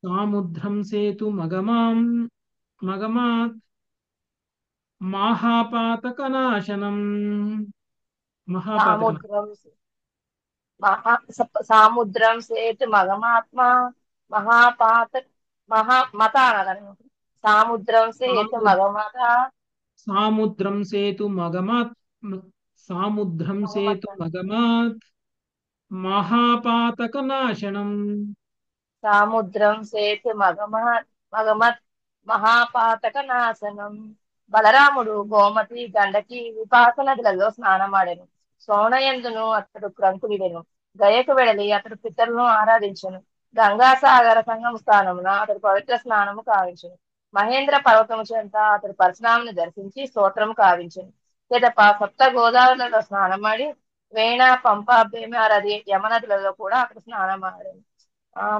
సాముద్రం సేతు మగమాత్ మహాపాతకనాశనం సాముద్రం సేతు మగమాత్మ మత అనగా సాముద్రం సేతు మగమత సాముద్రం సేతు మగమాత్ మహాపాతకనాశనం సాముద్రం సేతు మగమత్ మహాపాతక నాశనం. బలరాముడు గోమతి గండకి విపాక నదులలో స్నానమాడెను. సోనయందును అతడు క్రంకులిడెను. గయకు వెడలి అతడు పితరులను ఆరాధించెను. గంగాసాగర సంగమ స్థానమున అతడు పవిత్ర స్నానము కావించెను. మహేంద్ర పర్వతము చెంత అతడు పరశురాముని దర్శించి స్తోత్రము కావించెను. పిదప సప్త గోదావరిలలో స్నానమాడి వేణ పంప భీమారది యమనదులలో కూడా అతడు స్నానమాడాడు.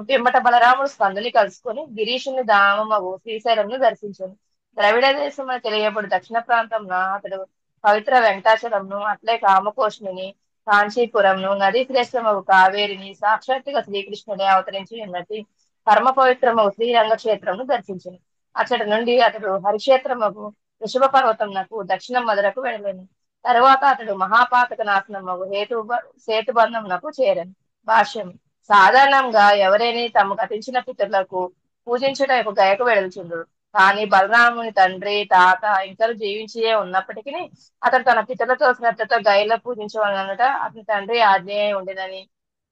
పిమ్మట బలరాముడు స్కందుని కలుసుకొని గిరీషుని ధామము శ్రీశైలంను దర్శించాను. ద్రవిడ దేశం అని తెలియబడు దక్షిణ ప్రాంతంలో అతడు పవిత్ర వెంకటాచలంను అట్లే కామకోష్ణిని కాంచీపురంను నదీ శ్రేష్టమగు కావేరిని సాక్షాత్తుగా శ్రీకృష్ణుడే అవతరించి ఉన్నట్టు పరమ పవిత్రమగు శ్రీరంగ క్షేత్రంను దర్శించను. అచ్చటి నుండి అతడు హరిక్షేత్రమగు వృషభ పర్వతమునకు దక్షిణ మధురకు వెళ్ళాను. తరువాత అతడు మహాపాతక నాశనమగు సేతుబంధమునకు చేరను. భాష్యం. సాధారణంగా ఎవరైనా తమ గతించిన పితరులకు పూజించుటకు గయకు వెడల్చుండ్రు. కానీ బలరాముని తండ్రి తాత ఇంకా జీవించియే ఉన్నప్పటికీ అతడు తన పితరులతో శ్రద్ధతో గయలో పూజించవలనట అతని తండ్రి ఆజ్ఞ ఉండేదని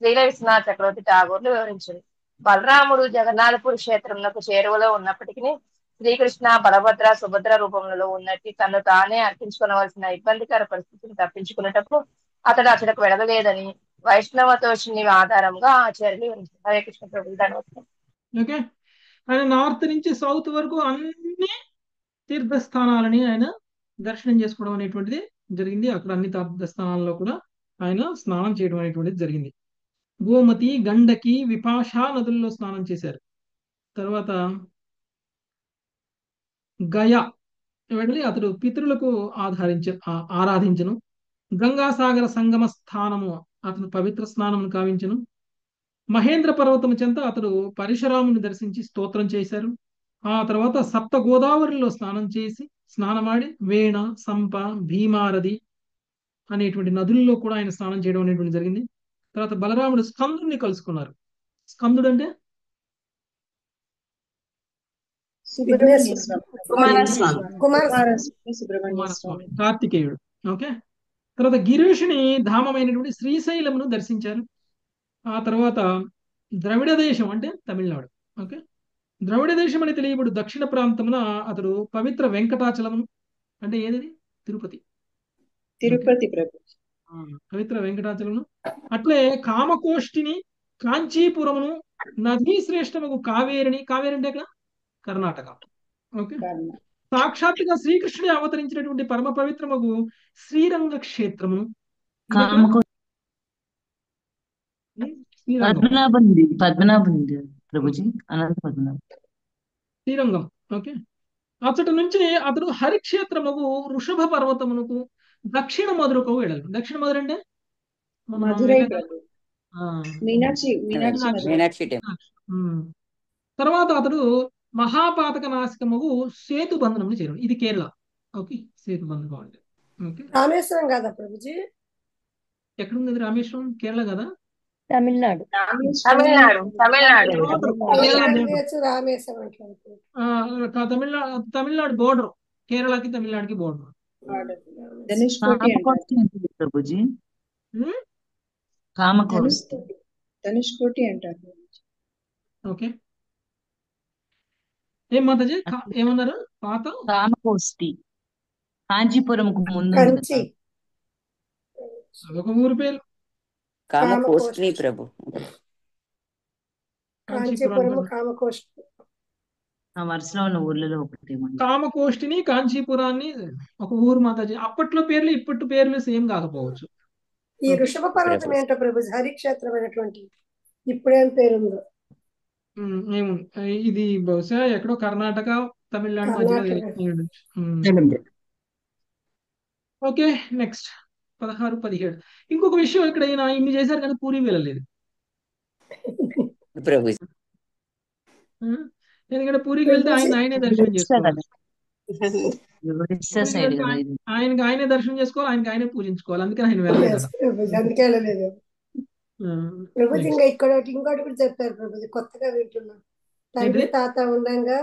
శ్రీల విశ్వనాథ చక్రవర్తి ఠాగూర్లు వివరించారు. బలరాముడు జగన్నాథపూర్ క్షేత్రంలో చేరువలో ఉన్నప్పటికీ శ్రీకృష్ణ బలభద్ర సుభద్ర రూపంలో ఉన్నట్టు తను తానే అర్పించుకోవలసిన ఇబ్బందికర పరిస్థితిని తప్పించుకున్నటప్పుడు అతడు అతడికి వెడవలేదని వైష్ణవతోషిని ఆధారంగా ఆచార్యులు వివరించారు. హరే కృష్ణ ప్రభు. ఓకే, ఆయన నార్త్ నుంచి సౌత్ వరకు అన్ని తీర్థస్థానాలని ఆయన దర్శనం చేసుకోవడం అనేటువంటిది జరిగింది. అక్కడ అన్ని తీర్థస్థానాల్లో కూడా ఆయన స్నానం చేయడం అనేటువంటిది జరిగింది. గోమతి గండకి విపాష నదుల్లో స్నానం చేశారు. తర్వాత గయా వెళ్ళి అతడు పితరులకు ఆరాధించను. గంగాసాగర సంగమ స్థానము అతను పవిత్ర స్నానమును కావించను. మహేంద్ర పర్వతము చెంత అతడు పరశురాముని దర్శించి స్తోత్రం చేశారు. ఆ తర్వాత సప్త గోదావరిలో స్నానమాడి వేణ సంప భీమారది అనేటువంటి నదుల్లో కూడా ఆయన స్నానం చేయడం అనేటువంటి జరిగింది. తర్వాత బలరాముడు స్కందుని కలుసుకున్నారు. స్కందుడు అంటే కుమారస్వామి, కార్తికేయుడు. ఓకే, తర్వాత గిరీషుని ధామమైనటువంటి శ్రీశైలమును దర్శించారు. ఆ తర్వాత ద్రవిడ దేశం అంటే తమిళనాడు. ఓకే, ద్రవిడ దేశం అని తెలియబడు దక్షిణ ప్రాంతమున అతడు పవిత్ర వెంకటాచలమును అంటే ఏది తిరుపతి పవిత్ర వెంకటాచలమును అట్లే కామకోష్ఠిని కాంచీపురమును నదీ శ్రేష్టముకు కావేరిని అంటే అక్కడ కర్ణాటక. ఓకే, సాక్షాత్తుగా శ్రీకృష్ణుడే అవతరించినటువంటి పరమ పవిత్రమగు శ్రీరంగ క్షేత్రమును శ్రీరంగం. ఓకే, అచ్చటి నుంచి అతడు హరిక్షేత్రముకు వృషభ పర్వతమునకు దక్షిణ మధురకు వెళ్ళాలి. దక్షిణ మధుర అంటే తర్వాత అతడు మహాపాతక నాశకముకు సేతు బంధనము చేరాడు. ఇది కేరళ. ఓకే, సేతు బంధనం అంటే ఓకే, రామేశ్వరం కాదా ప్రభుజీ? ఎక్కడుంది అది? రామేశ్వరం కేరళ కదా? తమిళనాడు. Tamil Nadu Tamil Nadu border, Tamil Nadu Kerala border. అనొచ్చు, రామేశ్వరం అంటారు. తమిళనాడు బోర్డర్, కేరళకి తమిళనాడుకి బోర్డర్. ధనుష్కోటి అంటారు ప్రభుజీ. కామకోటి ధనుష్కోటి అంటారు. ఓకే, ఏం మాతాజీ ఏమన్నారు? పాత కామకోష్టి కాంచీపురం ముందు కంచి, అదొక ఊరి పేరు. కామకోష్ఠి ప్రభు. కాంచీపురము, కామకోష్టి ఆ వరుసలో ఉన్న ఊర్లలో ఒకటి. కామకోష్టిని, కాంచీపురాన్ని ఒక ఊరు మాతాజీ. అప్పట్లో పేర్లు ఇప్పటి పేర్లు సేమ్ కాకపోవచ్చు. ఈ ఋషభ పర్వతం ఏంటో ప్రభుజీ? హరిక్షేత్రం అనేటువంటి ఇప్పుడేం పేరుందో? ఇది బహుశా ఎక్కడో కర్ణాటక తమిళనాడు మధ్యలో ఉండొచ్చు. Okay, next 16, 17. ఇంకొక విషయం, ఇక్కడ ఈయన ఇన్ని చేశారు కానీ పూరి వెళ్ళలేదు. ప్రభు ఎందుకంటే పూరికి వెళ్తే ఆయనే దర్శనం చేసుకోవాలి. ఆయనకి ఆయనే దర్శనం చేసుకోవాలి, ఆయనకి ఆయనే పూజించుకోవాలి. అందుకని ఆయన వెళ్ళలేదు కదా. అందుకే వెళ్ళలేదు ప్రభుజీ. ఇంకా ఇంకోటి కూడా చెప్పారు ప్రభుజీ, కొత్తగా వింటున్నా. తండ్రి తాత ఉండగా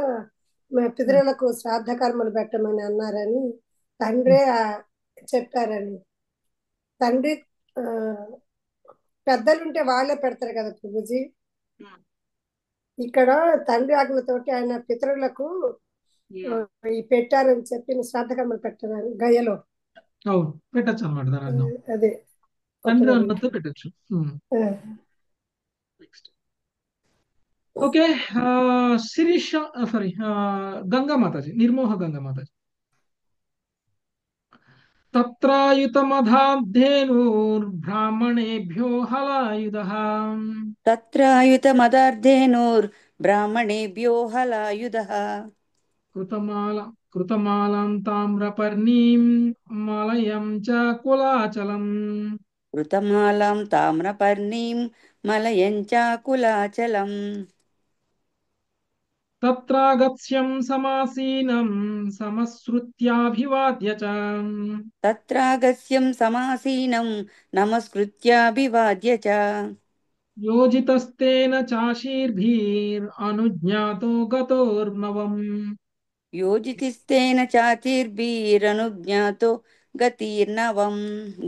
పితరులకు శ్రాద్ధ కర్మలు పెట్టమని అన్నారని తండ్రే చెప్పారని. తండ్రి పెద్దలుంటే వాళ్ళే పెడతారు కదా ప్రభుజీ. ఇక్కడ తండ్రి ఆజ్ఞతోటి ఆయన పితరులకు ఈ పెట్టారని చెప్పి శ్రాద్ధ కర్మలు పెట్టారని గయలో. అవును, పెట్టచ్చు అన్నమాట. అదే తండ్రి అన్నతో పెట్టచ్చు. ఓకే, శిరీష సారీ గంగా మాతాజీ, నిర్మోహ గంగా మాతాజీ. తత్రాయుతమధాధేనుర్బ్రాహ్మణేభ్యో హలాయుధః. తత్రాయుతమదార్ధేనోర్బ్రాహ్మణేభ్యో హలాయుధః. కృతమాలం తామ్రపర్ణీం మలయం చ కులాచలం. కృతమాలాం తామ్రపర్ణీం మలయం చ కులాచలం. తత్రాగత్స్యం సమాసీనం సమశ్రుత్యాభివాద్య చ. తత్రాగస్యం సమాసీనం నమస్కృత్యాభివాద్య చ. యోజితస్తేన చాశీర్భిరనుజ్ఞాతో గతోర్నవం. యోజితిస్తేన చాతిర్భిరనుజ్ఞాతో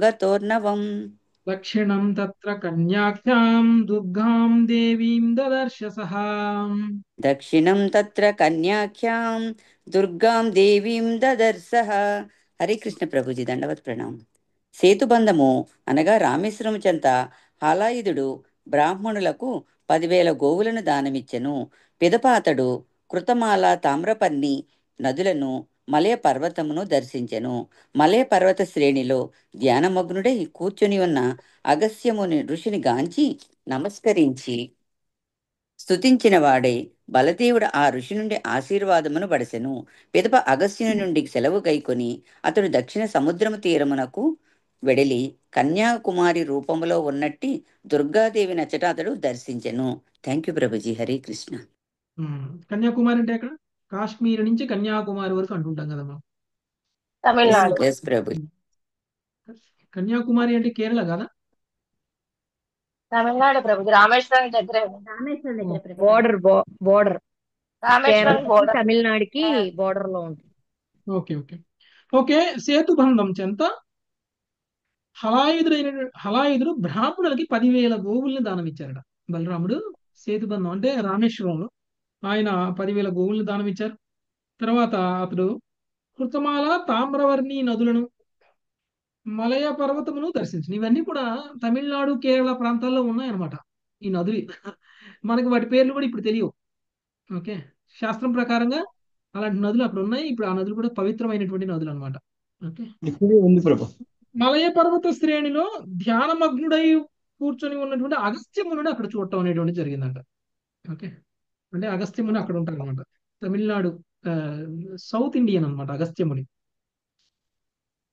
గతోర్నవం. దక్షిణం తత్ర కన్యాఖ్యాం దుర్గాం దేవీం దదర్శ సః. దక్షిణం తత్ర కన్యాఖ్యాం దుర్గాం దేవీం దదర్శః. హరే కృష్ణ ప్రభుజీ, దండవత్ ప్రణామం. సేతుబంధము అనగా రామేశ్వరం చెంత హాలాయుధుడు బ్రాహ్మణులకు 10,000 గోవులను దానమిచ్చెను. పిదప అతడు కృతమాల, తామ్రపర్ణి నదులను, మలయ పర్వతమును దర్శించెను. మలయ పర్వత శ్రేణిలో ధ్యానమగ్నుడై కూర్చొని ఉన్న అగస్త్యముని ఋషిని గాంచి నమస్కరించి స్తుతించిన వాడై బలదేవుడు ఆ ఋషి నుండి ఆశీర్వాదమును బడసెను. పిదప అగస్త్యుని నుండి సెలవు గైకొని అతడు దక్షిణ సముద్రము తీరమునకు వెడలి కన్యాకుమారి రూపములో ఉన్నట్టి దుర్గాదేవి నచ్చట అతడు దర్శించెను. Thank you Prabhuji. హరే కృష్ణ. కన్యాకుమారి అంటే ఎక్కడ? కాశ్మీర్ నుంచి కన్యాకుమారి వరకు అంటుంటాం కదా మనం. తమిళనాడు. ఎస్ ప్రభు. కన్యాకుమారి అంటే కేరళ కదా? తమిళనాడు ప్రభుజీ, రామేశ్వరం దగ్గరే. బోర్డర్ రామేశ్వరం బోర్డర్ తమిళనాడుకి బోర్డర్ లో ఉంటుంది. Okay okay okay. సేతుబంధం చెంత హలాయుధుడు బ్రాహ్మణులకి 10,000 గోవుల్ని దానం ఇచ్చారట. బలరాముడు సేతుబంధం అంటే రామేశ్వరంలో ఆయన 10,000 గోవుల్ని దానం ఇచ్చారు. తర్వాత అతడు కృతమాల, తామ్రవర్ణి నదులను, మలయ పర్వతమును దర్శించిన. ఇవన్నీ కూడా తమిళనాడు, కేరళ ప్రాంతాల్లో ఉన్నాయన్నమాట ఈ నదులు. మనకి వాటి పేర్లు కూడా ఇప్పుడు తెలియవు. ఓకే, శాస్త్రం ప్రకారంగా అలాంటి నదులు అప్పుడు ఉన్నాయి. ఇప్పుడు ఆ నదులు కూడా పవిత్రమైనటువంటి నదులు అనమాట. ఓకే, మలయ పర్వత శ్రేణిలో ధ్యానమగ్నుడై కూర్చొని ఉన్నటువంటి అగస్త్యమునుడు అక్కడ చూడటం అనేటువంటి జరిగిందంట. ఓకే, అంటే అగస్త్యముని అక్కడ ఉంటారు అనమాట. తమిళనాడు సౌత్ ఇండియన్ అనమాట అగస్త్యముని.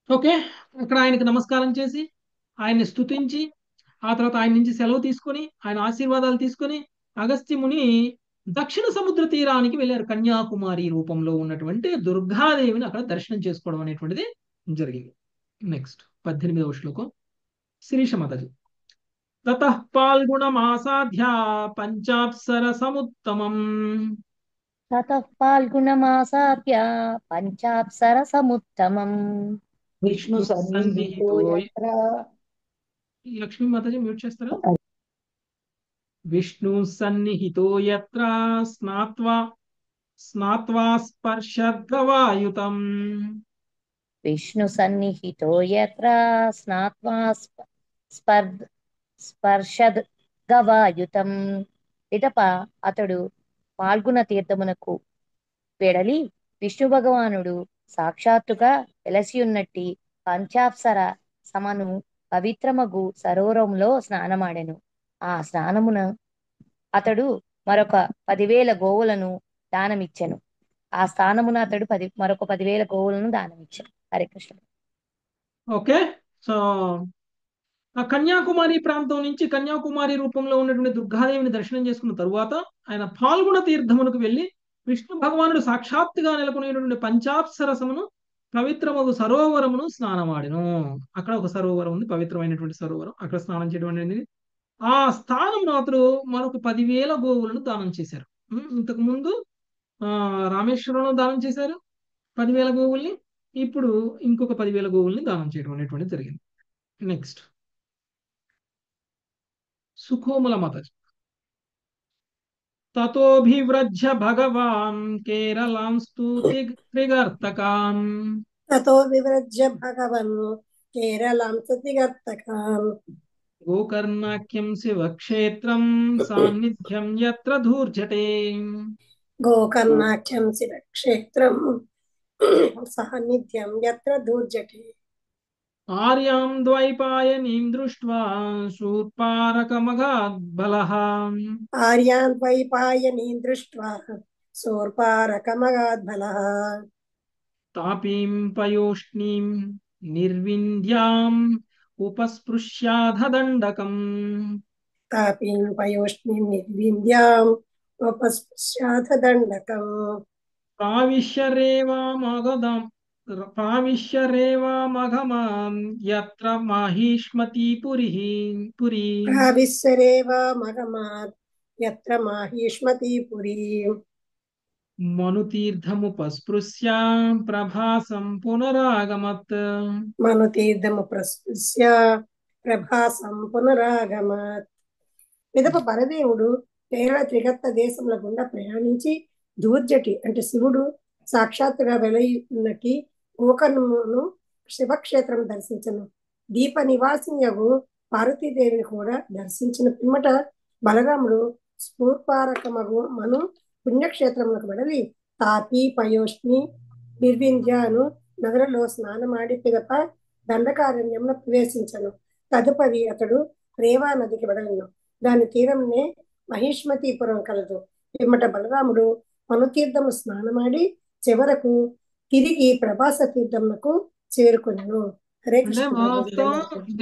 ఓకే, అక్కడ ఆయనకు నమస్కారం చేసి ఆయన్ని స్తుతించి ఆ తర్వాత ఆయన నుంచి సెలవు తీసుకొని ఆయన ఆశీర్వాదాలు తీసుకొని అగస్త్యముని దక్షిణ సముద్ర తీరానికి వెళ్ళారు. కన్యాకుమారి రూపంలో ఉన్నటువంటి దుర్గాదేవిని అక్కడ దర్శనం చేసుకోవడం అనేటువంటిది జరిగింది. నెక్స్ట్ 18వ శ్లోకం శిరీష మాతాజీ. తతః పాల్గుణమాసాధ్య పంచాప్సర సముత్తమం తతః పాల్గుణమాసాద్య పంచాప్సర సముత్తమం విష్ణు సన్నిహితో యత్ర లక్ష్మీ మాతాజీ మ్యూట్ చేస్తారా? విష్ణు సన్నిహితో యత్ర స్నాత్వా స్నాత్వా స్పర్శద్గవాయుతం విష్ణు సన్నిహితో యత్ర స్నాత్వా స్పర్శద్ గవాయుతం. పిదప అతడు పాల్గొన తీర్థమునకు వెడలి విష్ణు భగవానుడు సాక్షాత్తుగా వెలసియున్నట్టి పంచాప్సర సమను పవిత్రమగు సరోవరంలో స్నానమాడెను. ఆ స్నానమున అతడు మరొక 10,000 గోవులను దానమిచ్చెను. ఆ స్థానమున అతడు మరొక 10,000 గోవులను దానమిచ్చెను. హరే కృష్ణ. ఓకే. సో ఆ కన్యాకుమారి ప్రాంతం నుంచి కన్యాకుమారి రూపంలో ఉన్నటువంటి దుర్గాదేవిని దర్శనం చేసుకున్న తరువాత ఆయన పాల్గొన తీర్థమునకు వెళ్ళి విష్ణు భగవానుడు సాక్షాత్తుగా నెలకొనేటువంటి పంచాప్సరసమును పవిత్రమగు సరోవరమును స్నానమాడెను. అక్కడ ఒక సరోవరం ఉంది, పవిత్రమైనటువంటి సరోవరం. అక్కడ స్నానం చేయడం అనేది ఆ స్థానంలో అతడు మరొక 10,000 గోవులను దానం చేశారు. ఇంతకు ముందు రామేశ్వరంలో దానం చేశారు 10,000 గోవుల్ని. ఇప్పుడు ఇంకొక 10,000 గోవుల్ని దానం చేయడం అనేటువంటి జరిగింది. నెక్స్ట్ సుఖోమల మాతాజీ. తతోభివ్రజ్య భగవాన్ కేరళాంస్తు త్రిగర్తకాన్ తతో వివ్రజ్య భగవన్ కేరళం స్తుతిగర్తకాన్ గోకర్ణాఖ్యం శివక్షేత్రం సాన్నిధ్యం యత్ర ధూర్జటే గోకర్ణాఖ్యం శివక్షేత్రం సాన్నిధ్యం యత్ర ధూర్జటే ఆర్యాం ద్వైపాయనీం దృష్ట్వా శూర్పారకమగాద్బలః ఆర్యాన్ ద్వైపాయనీం దృష్ట్వా శూర్పారకమగాద్బలః తాపీం పయోష్ణీం నిర్వింధ్యాం ఉపస్పృశ్యాధదండకం తాపీం పయోష్ణీం నిర్వింధ్యాం ఉపస్పృశ్యాధదండకం ప్రావిశ్య రేవామఘమాం యత్ర మాహిష్మతి పురీ ప్రావిశ్యరేవామగమాత్ యత్ర మాహిష్మతి పురీ మనుతీర్థముపస్పృశ్య ప్రభాసం పునరాగమత్ మనుతీర్థముపస్పృశ్య ప్రభాసం పునరాగమత్. పిదప పరదేవుడు కేరళ త్రిగర్త దేశముల గుండా ప్రయాణించి ధూర్జటి అంటే శివుడు సాక్షాత్తుగా వెలయున్నట్టి గోకర్ణమును శివక్షేత్రం దర్శించను. దీప నివాసియగు పార్వతీదేవిని కూడా దర్శించిన పిమ్మట బలరాముడు స్ఫూర్పారకమగు మను పుణ్యక్షేత్రములకు వెడలి తాపి పయోష్ణి నిర్వింధ్యాను నదులలో స్నానమాడి పిదప దండకారణ్యమును ప్రవేశించను. తదుపరి అతడు రేవా నదికి వెడలను. దాని తీరంనే మహిష్మతీపురం కలదు. పిమ్మట బలరాముడు మనుతీర్థము స్నానమాడి చివరకు తిరిగి ప్రభాస తీర్థమునకు చేరుకున్నాను. హరే అంటే కృష్ణ. మొత్తం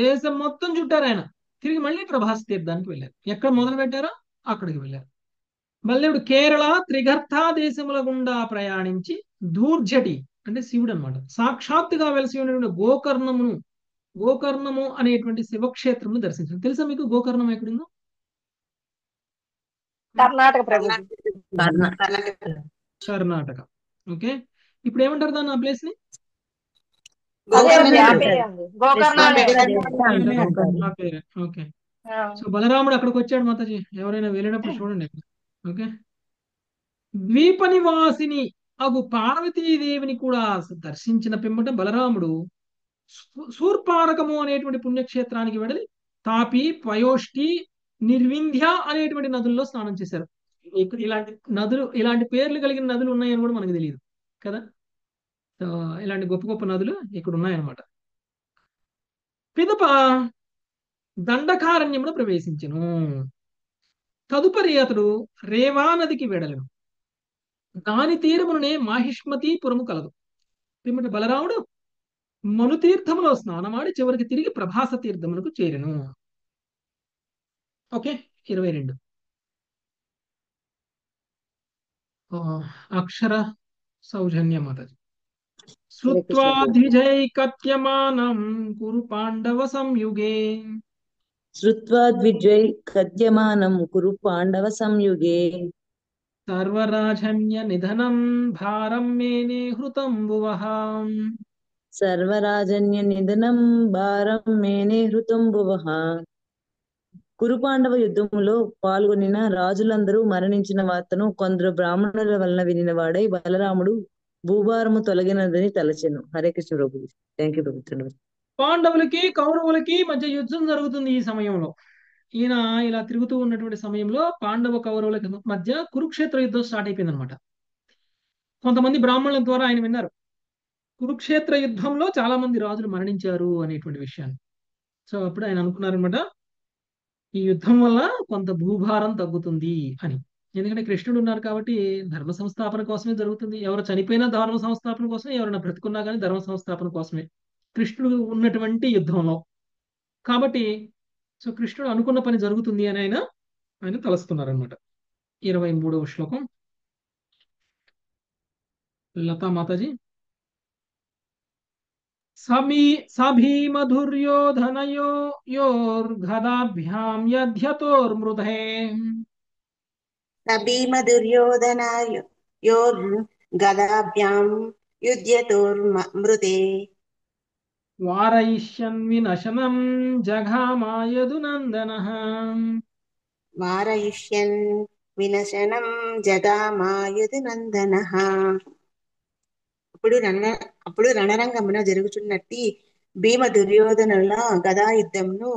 దేశం మొత్తం చుట్టారు ఆయన. తిరిగి మళ్ళీ ప్రభాస్ తీర్థానికి వెళ్ళారు. ఎక్కడ మొదలు పెట్టారో అక్కడికి వెళ్ళారు. మళ్ళీ ఇప్పుడు కేరళ త్రిగర్త దేశముల గుండా ప్రయాణించి ధూర్జటి అంటే శివుడు అనమాట సాక్షాత్తుగా వెలసి ఉన్నటువంటి గోకర్ణము అనేటువంటి శివక్షేత్రము దర్శించారు. తెలుసా మీకు గోకర్ణం ఎక్కడుందో? కర్ణాటక ప్రభు. కర్ణాటక. ఓకే. ఇప్పుడు ఏమంటారు దాన్ని ఆ ప్లేస్ ని? ఓకే. సో బలరాముడు అక్కడికి వచ్చాడు మాతాజీ. ఎవరైనా వెళ్ళినప్పుడు చూడండి. ఓకే. ద్వీప నివాసిని అగు పార్వతీదేవిని కూడా దర్శించిన పిమ్మట బలరాముడు శూర్పారకము అనేటువంటి పుణ్యక్షేత్రానికి వెడలి తాపి పయోష్టి నిర్వింధ్య అనేటువంటి నదుల్లో స్నానం చేశారు. ఇలాంటి నదులు, ఇలాంటి పేర్లు కలిగిన నదులు ఉన్నాయని కూడా మనకు తెలియదు కదా. సో ఇలాంటి గొప్ప గొప్ప నదులు ఇక్కడ ఉన్నాయన్నమాట. పిదప దండకారణ్యమును ప్రవేశించెను. తదుపరి అతడు రేవా నదికి వెడలను. దాని తీరమునే మాహిష్మతీపురము కలదు. పిమ్మట బలరాముడు మనుతీర్థములో స్నానమాడి చివరికి తిరిగి ప్రభాస తీర్థమునకు చేరెను. ఓకే. 22 అక్షర సౌజన్య మాతాజీ. శ్రుత్వా ద్విజైకత్యమానం కురు పాండవ సంయుగే శ్రుత్వా ద్విజై కద్యమానం కురు పాండవ సంయుగే సర్వరాజన్య నిధనం భారం మేనే హృతం భువః సర్వరాజన్య నిధనం భారం మేనే హృతం భువః. కురుపాండవ యుద్ధములో పాల్గొనిన రాజులందరూ మరణించిన వార్తను కొందరు బ్రాహ్మణుల వలన వినిన వాడై బలరాముడు భూభారము తొలగినదని తలచెను. హరే కృష్ణ ప్రభు. థ్యాంక్ యూ ప్రభు. పాండవులకి కౌరవులకి మధ్య యుద్ధం జరుగుతుంది ఈ సమయంలో. ఈయన ఇలా తిరుగుతూ ఉన్నటువంటి సమయంలో పాండవ కౌరవుల మధ్య కురుక్షేత్ర యుద్ధం స్టార్ట్ అయిపోయింది అనమాట. కొంతమంది బ్రాహ్మణుల ద్వారా ఆయన విన్నారు కురుక్షేత్ర యుద్ధంలో చాలా మంది రాజులు మరణించారు అనేటువంటి విషయాన్ని. సో అప్పుడు ఆయన అనుకున్నారనమాట, ఈ యుద్ధం వల్ల కొంత భూభారం తగ్గుతుంది అని. ఎందుకంటే కృష్ణుడు ఉన్నారు కాబట్టి ధర్మ సంస్థాపన కోసమే జరుగుతుంది. ఎవరు చనిపోయినా ధర్మ సంస్థాపన కోసమే, ఎవరైనా బ్రతుకున్నా కానీ ధర్మ సంస్థాపన కోసమే కృష్ణుడు ఉన్నటువంటి యుద్ధంలో. కాబట్టి సో కృష్ణుడు అనుకున్న పని జరుగుతుంది అని ఆయన తలస్తున్నారనమాట. 23వ శ్లోకం లతా మాతాజీ. సభీమధుర్యోధనయోర్గదాభ్యాం యధ్యతోర్మృధే సభీమధుర్యోధనయోర్గదాభ్యాం యుధ్యతోర్మృతే వారయిష్యన్ వినశనం జఘామాయదునందనః వారయిష్యన్ వినశనం జగామాయుధనందనః. అప్పుడు రణరంగమున జరుగుచున్నట్టి భీమ దుర్యోధనుల గదాయుద్ధమును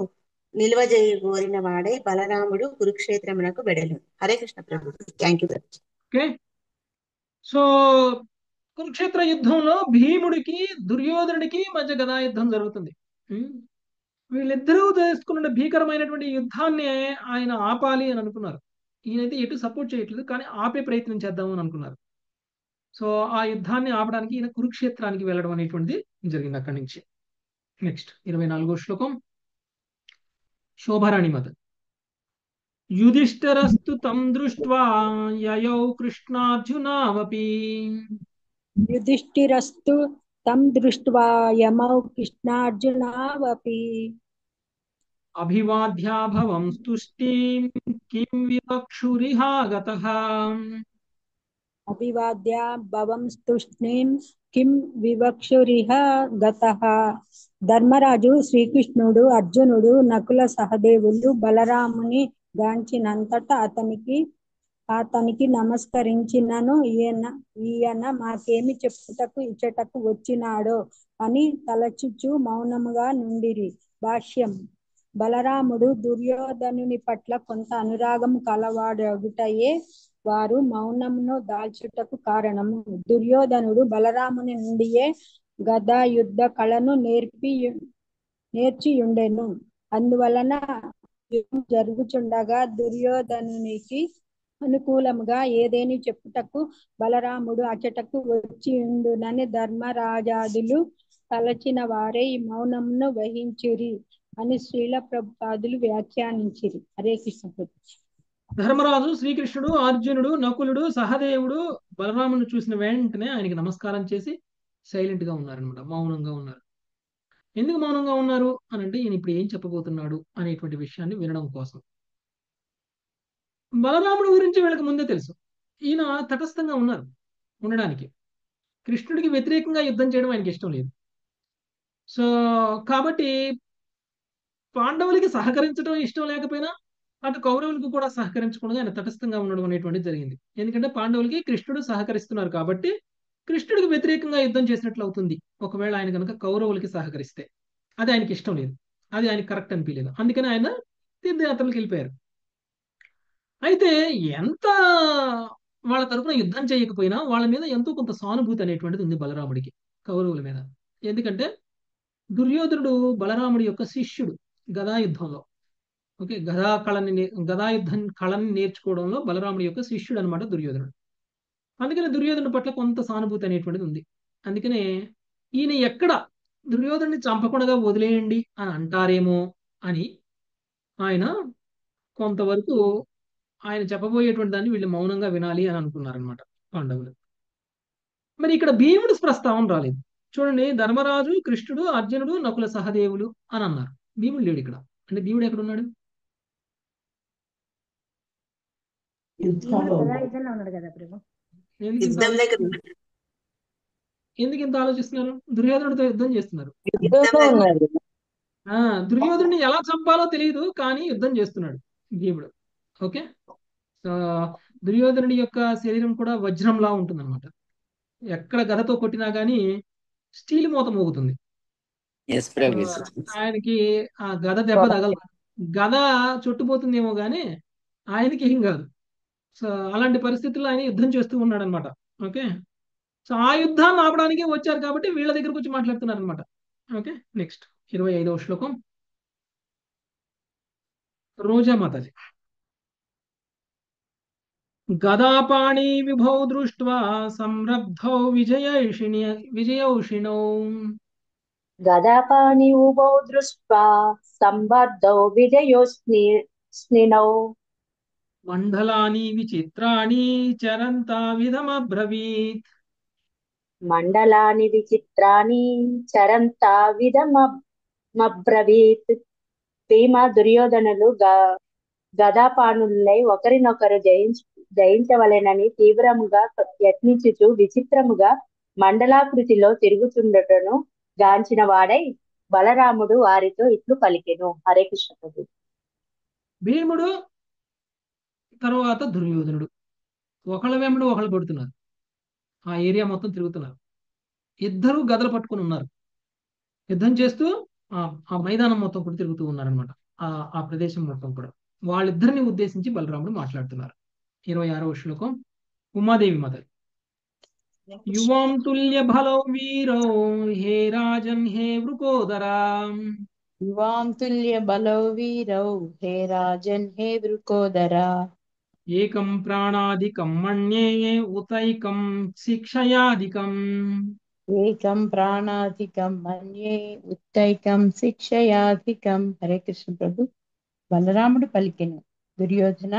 నిల్వజేయగోరిన వాడే బలరాముడు కురుక్షేత్రమునకు వెడలు. హరే కృష్ణ ప్రభు. Thank you. Okay, so Kurukshetra యుద్ధంలో భీముడికి దుర్యోధనుడికి మధ్య గదాయుద్ధం జరుగుతుంది. వీళ్ళిద్దరూ చేసుకున్న భీకరమైనటువంటి యుద్ధాన్ని ఆయన ఆపాలి అని అనుకున్నారు. ఈయనైతే ఎటు సపోర్ట్ చేయట్లేదు, కానీ ఆపే ప్రయత్నం చేద్దామని అనుకున్నారు. సో ఆ యుద్ధాన్ని ఆపడానికి ఈయన కురుక్షేత్రానికి వెళ్ళడం అనేటువంటిది జరిగింది అక్కడి నుంచి. నెక్స్ట్ 24వ శ్లోకం శోభారాణి మత. యుధిష్ఠిరస్తు తం దృష్ట్వా యయౌ కృష్ణార్జునావపి యుధిష్ఠిరస్తు తం దృష్ట్వా యమౌ కృష్ణార్జునావపి అభివాద్యాభవం స్తుష్టిం కిం వివక్షురిహాగతః అభివాద్య భవం స్తుష్ణీం కిం వివక్షురిహ గతః. ధర్మరాజు శ్రీకృష్ణుడు, అర్జునుడు, నకుల సహదేవులు బలరాముని గాంచినంతట అతనికి నమస్కరించినను ఈయన మాకేమి చెప్పుటకు ఇచ్చటకు వచ్చినాడో అని తలచుచు మౌనముగా నుండిరి. భాష్యం. బలరాముడు దుర్యోధనుని పట్ల కొంత అనురాగం కలవాడగుటయే వారు మౌనమును దాల్చుటకు కారణము. దుర్యోధనుడు బలరాముని నుండియే గదా యుద్ధ కళను నేర్చియుండెను. అందువలన యుద్ధం జరుగుచుండగా దుర్యోధనునికి అనుకూలముగా ఏదేని చెప్పుటకు బలరాముడు అచటకు వచ్చియుండునని ధర్మరాజాదులు తలచిన వారే ఈ మౌనమును వహించిరి అని శ్రీల ప్రభుపాదులు వ్యాఖ్యానించిరి. హరే కృష్ణ ప్రభు. ధర్మరాజు, శ్రీకృష్ణుడు, అర్జునుడు, నకులుడు, సహదేవుడు బలరామును చూసిన వెంటనే ఆయనకి నమస్కారం చేసి సైలెంట్ గా ఉన్నారనమాట, మౌనంగా ఉన్నారు. ఎందుకు మౌనంగా ఉన్నారు అని అంటే ఈయన ఇప్పుడు ఏం చెప్పబోతున్నాడు అనేటువంటి విషయాన్ని వినడం కోసం. బలరాముడి గురించి వీళ్ళకి ముందే తెలుసు. ఈయన తటస్థంగా ఉన్నారు ఉండడానికి. కృష్ణుడికి వ్యతిరేకంగా యుద్ధం చేయడం ఆయనకి ఇష్టం లేదు. సో కాబట్టి పాండవులకి సహకరించడం ఇష్టం లేకపోయినా అటు కౌరవులకు కూడా సహకరించకుండా ఆయన తటస్థంగా ఉండడం అనేటువంటిది జరిగింది. ఎందుకంటే పాండవులకి కృష్ణుడు సహకరిస్తున్నారు కాబట్టి కృష్ణుడికి వ్యతిరేకంగా యుద్ధం చేసినట్లు అవుతుంది ఒకవేళ ఆయన కనుక కౌరవులకి సహకరిస్తే. అది ఆయనకి ఇష్టం లేదు, అది ఆయనకి కరెక్ట్ అనిపించలేదు. అందుకని ఆయన తీర్థయాత్రలకు వెళ్ళిపోయారు. అయితే ఎంత వాళ్ళ తరపున యుద్ధం చేయకపోయినా వాళ్ళ మీద ఎంతో కొంత సానుభూతి అనేటువంటిది ఉంది బలరాముడికి కౌరవుల మీద. ఎందుకంటే దుర్యోధనుడు బలరాముడి యొక్క శిష్యుడు గదాయుద్ధంలో. ఓకే, గదాయుద్ధం కళని నేర్చుకోవడంలో బలరాముడి యొక్క శిష్యుడు అనమాట దుర్యోధనుడు. అందుకని దుర్యోధనుడి పట్ల కొంత సానుభూతి అనేటువంటిది ఉంది. అందుకనే ఈయన ఎక్కడ దుర్యోధనుడిని చంపకుండా వదిలేయండి అని అంటారేమో అని ఆయన కొంతవరకు ఆయన చెప్పబోయేటువంటి దాన్ని వీళ్ళు మౌనంగా వినాలి అని అనుకున్నారనమాట పాండవులు. మరి ఇక్కడ భీముడి ప్రస్తావన రాలేదు. చూడండి, ధర్మరాజు, కృష్ణుడు, అర్జునుడు, నకుల సహదేవులు అని అన్నారు. భీముడు లేడు ఇక్కడ. అంటే భీముడు ఎక్కడ ఉన్నాడు? భీముడు గదా యుద్ధంలో ఉన్నాడు కదా ప్రభు. ఎందుకు ఇంత యుద్ధం దగ్గర ఆలోచిస్తున్నారు? ఎందుకు ఇంత ఆలోచిస్తున్నారు? దుర్యోధనుడితో యుద్ధం చేస్తున్నారు. యుద్ధంలో ఉన్నాడు. దుర్యోధనుడిని ఎలా చంపాలో తెలియదు, కానీ యుద్ధం చేస్తున్నాడు భీముడు. ఓకే. సో దుర్యోధనుడి యొక్క శరీరం కూడా వజ్రంలా ఉంటుంది అనమాట. ఎక్కడ గదతో కొట్టినా గానీ స్టీల్ మూత మోగుతుంది. ఎస్ ప్రభు. ఆయనకి ఆ గద దెబ్బ తగలదు. గద చుట్టుపోతుందేమో గానీ ఆయనకి ఏం కాదు. సో అలాంటి పరిస్థితుల్లో ఆయన యుద్ధం చేస్తూ ఉన్నాడు అనమాట. ఓకే. సో ఆ యుద్ధాన్ని ఆపడానికి వచ్చారు కాబట్టి వీళ్ళ దగ్గరకు వచ్చి మాట్లాడుతున్నారు అనమాట. ఓకే. నెక్స్ట్ 25వ శ్లోకం. రోజా మాతాజీ. గదాపాణి విభౌ దృష్ట్వా సంరబ్ధౌ విజయౌషిణౌ గదాపాణి ఉభౌ దృష్ట్వా సంబద్ధౌ విజయోస్నినౌ మండలాని విచిత్రాణి చరంతావిధమబ్రవీత్. మండలాని విచిత్రాని చరంతావిధమబ్రవీత్. భీమ దుర్యోధనులు గదాపాణులై ఒకరినొకరు జయించవలెనని తీవ్రముగా యత్నించుచు విచిత్రముగా మండలాకృతిలో తిరుగుచుండటను గాంచిన వాడై బలరాముడు వారితో ఇట్లు పలికెను. హరే కృష్ణ ప్రభు. భీముడు తర్వాత దుర్యోధనుడు ఒకళ్ళ వెంబడి ఒకళ్ళు పడుతున్నారు. ఆ ఏరియా మొత్తం తిరుగుతున్నారు. ఇద్దరు గదలు పట్టుకుని ఉన్నారు. యుద్ధం చేస్తూ ఆ మైదానం మొత్తం కూడా తిరుగుతూ ఉన్నారనమాట. ఆ ప్రదేశం మొత్తం కూడా. వాళ్ళిద్దరిని ఉద్దేశించి బలరాముడు మాట్లాడుతున్నారు. 26వ శ్లోకం. ఉమాదేవి మాత. యువాం తుల్య బలౌ వీరౌ హే రాజన్ హే వృకోదరా. యువాం తుల్య బలౌ వీరౌ హే రాజన్ హే వృకోదరా. ఏకం ప్రాణాధికం మన్యే ఉతైకం శిక్షయాధికం. ఏకం ప్రాణాధికం మన్యే ఉత్తైకం శిక్షయాధికం. హరే కృష్ణ ప్రభు. బలరాముడు పలికెను. దుర్యోధన,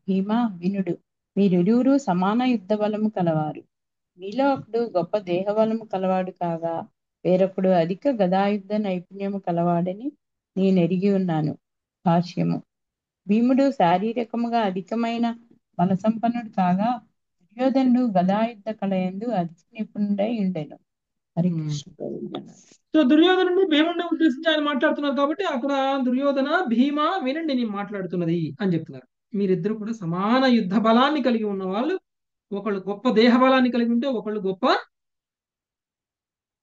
భీమ వినుడు. మీరిరువురు సమాన యుద్ధ బలము కలవారు. మీలో ఒకడు గొప్ప దేహబలము కలవాడు కాగా వేరొకడు అధిక గదాయుద్ధ నైపుణ్యము కలవాడని నేనెరిగి ఉన్నాను. భాష్యము. భీముడు శారీరకముగా అధికమైన బల సంపన్నుడు కాగా దుర్యోధనుడు గదాయుద్ధ కళయందు అధిక నిపుణుడై ఉండెను. హరి కృష్ణ. సో దుర్యోధనుడు భీముడిని ఉద్దేశించి ఆయన మాట్లాడుతున్నారు కాబట్టి అక్కడ దుర్యోధన, భీమ వినండి నేను మాట్లాడుతున్నది అని చెప్తున్నారు. మీరిద్దరు కూడా సమాన యుద్ధ బలాన్ని కలిగి ఉన్న వాళ్ళు. ఒకళ్ళు గొప్ప దేహ బలాన్ని కలిగి ఉంటే ఒకళ్ళు గొప్ప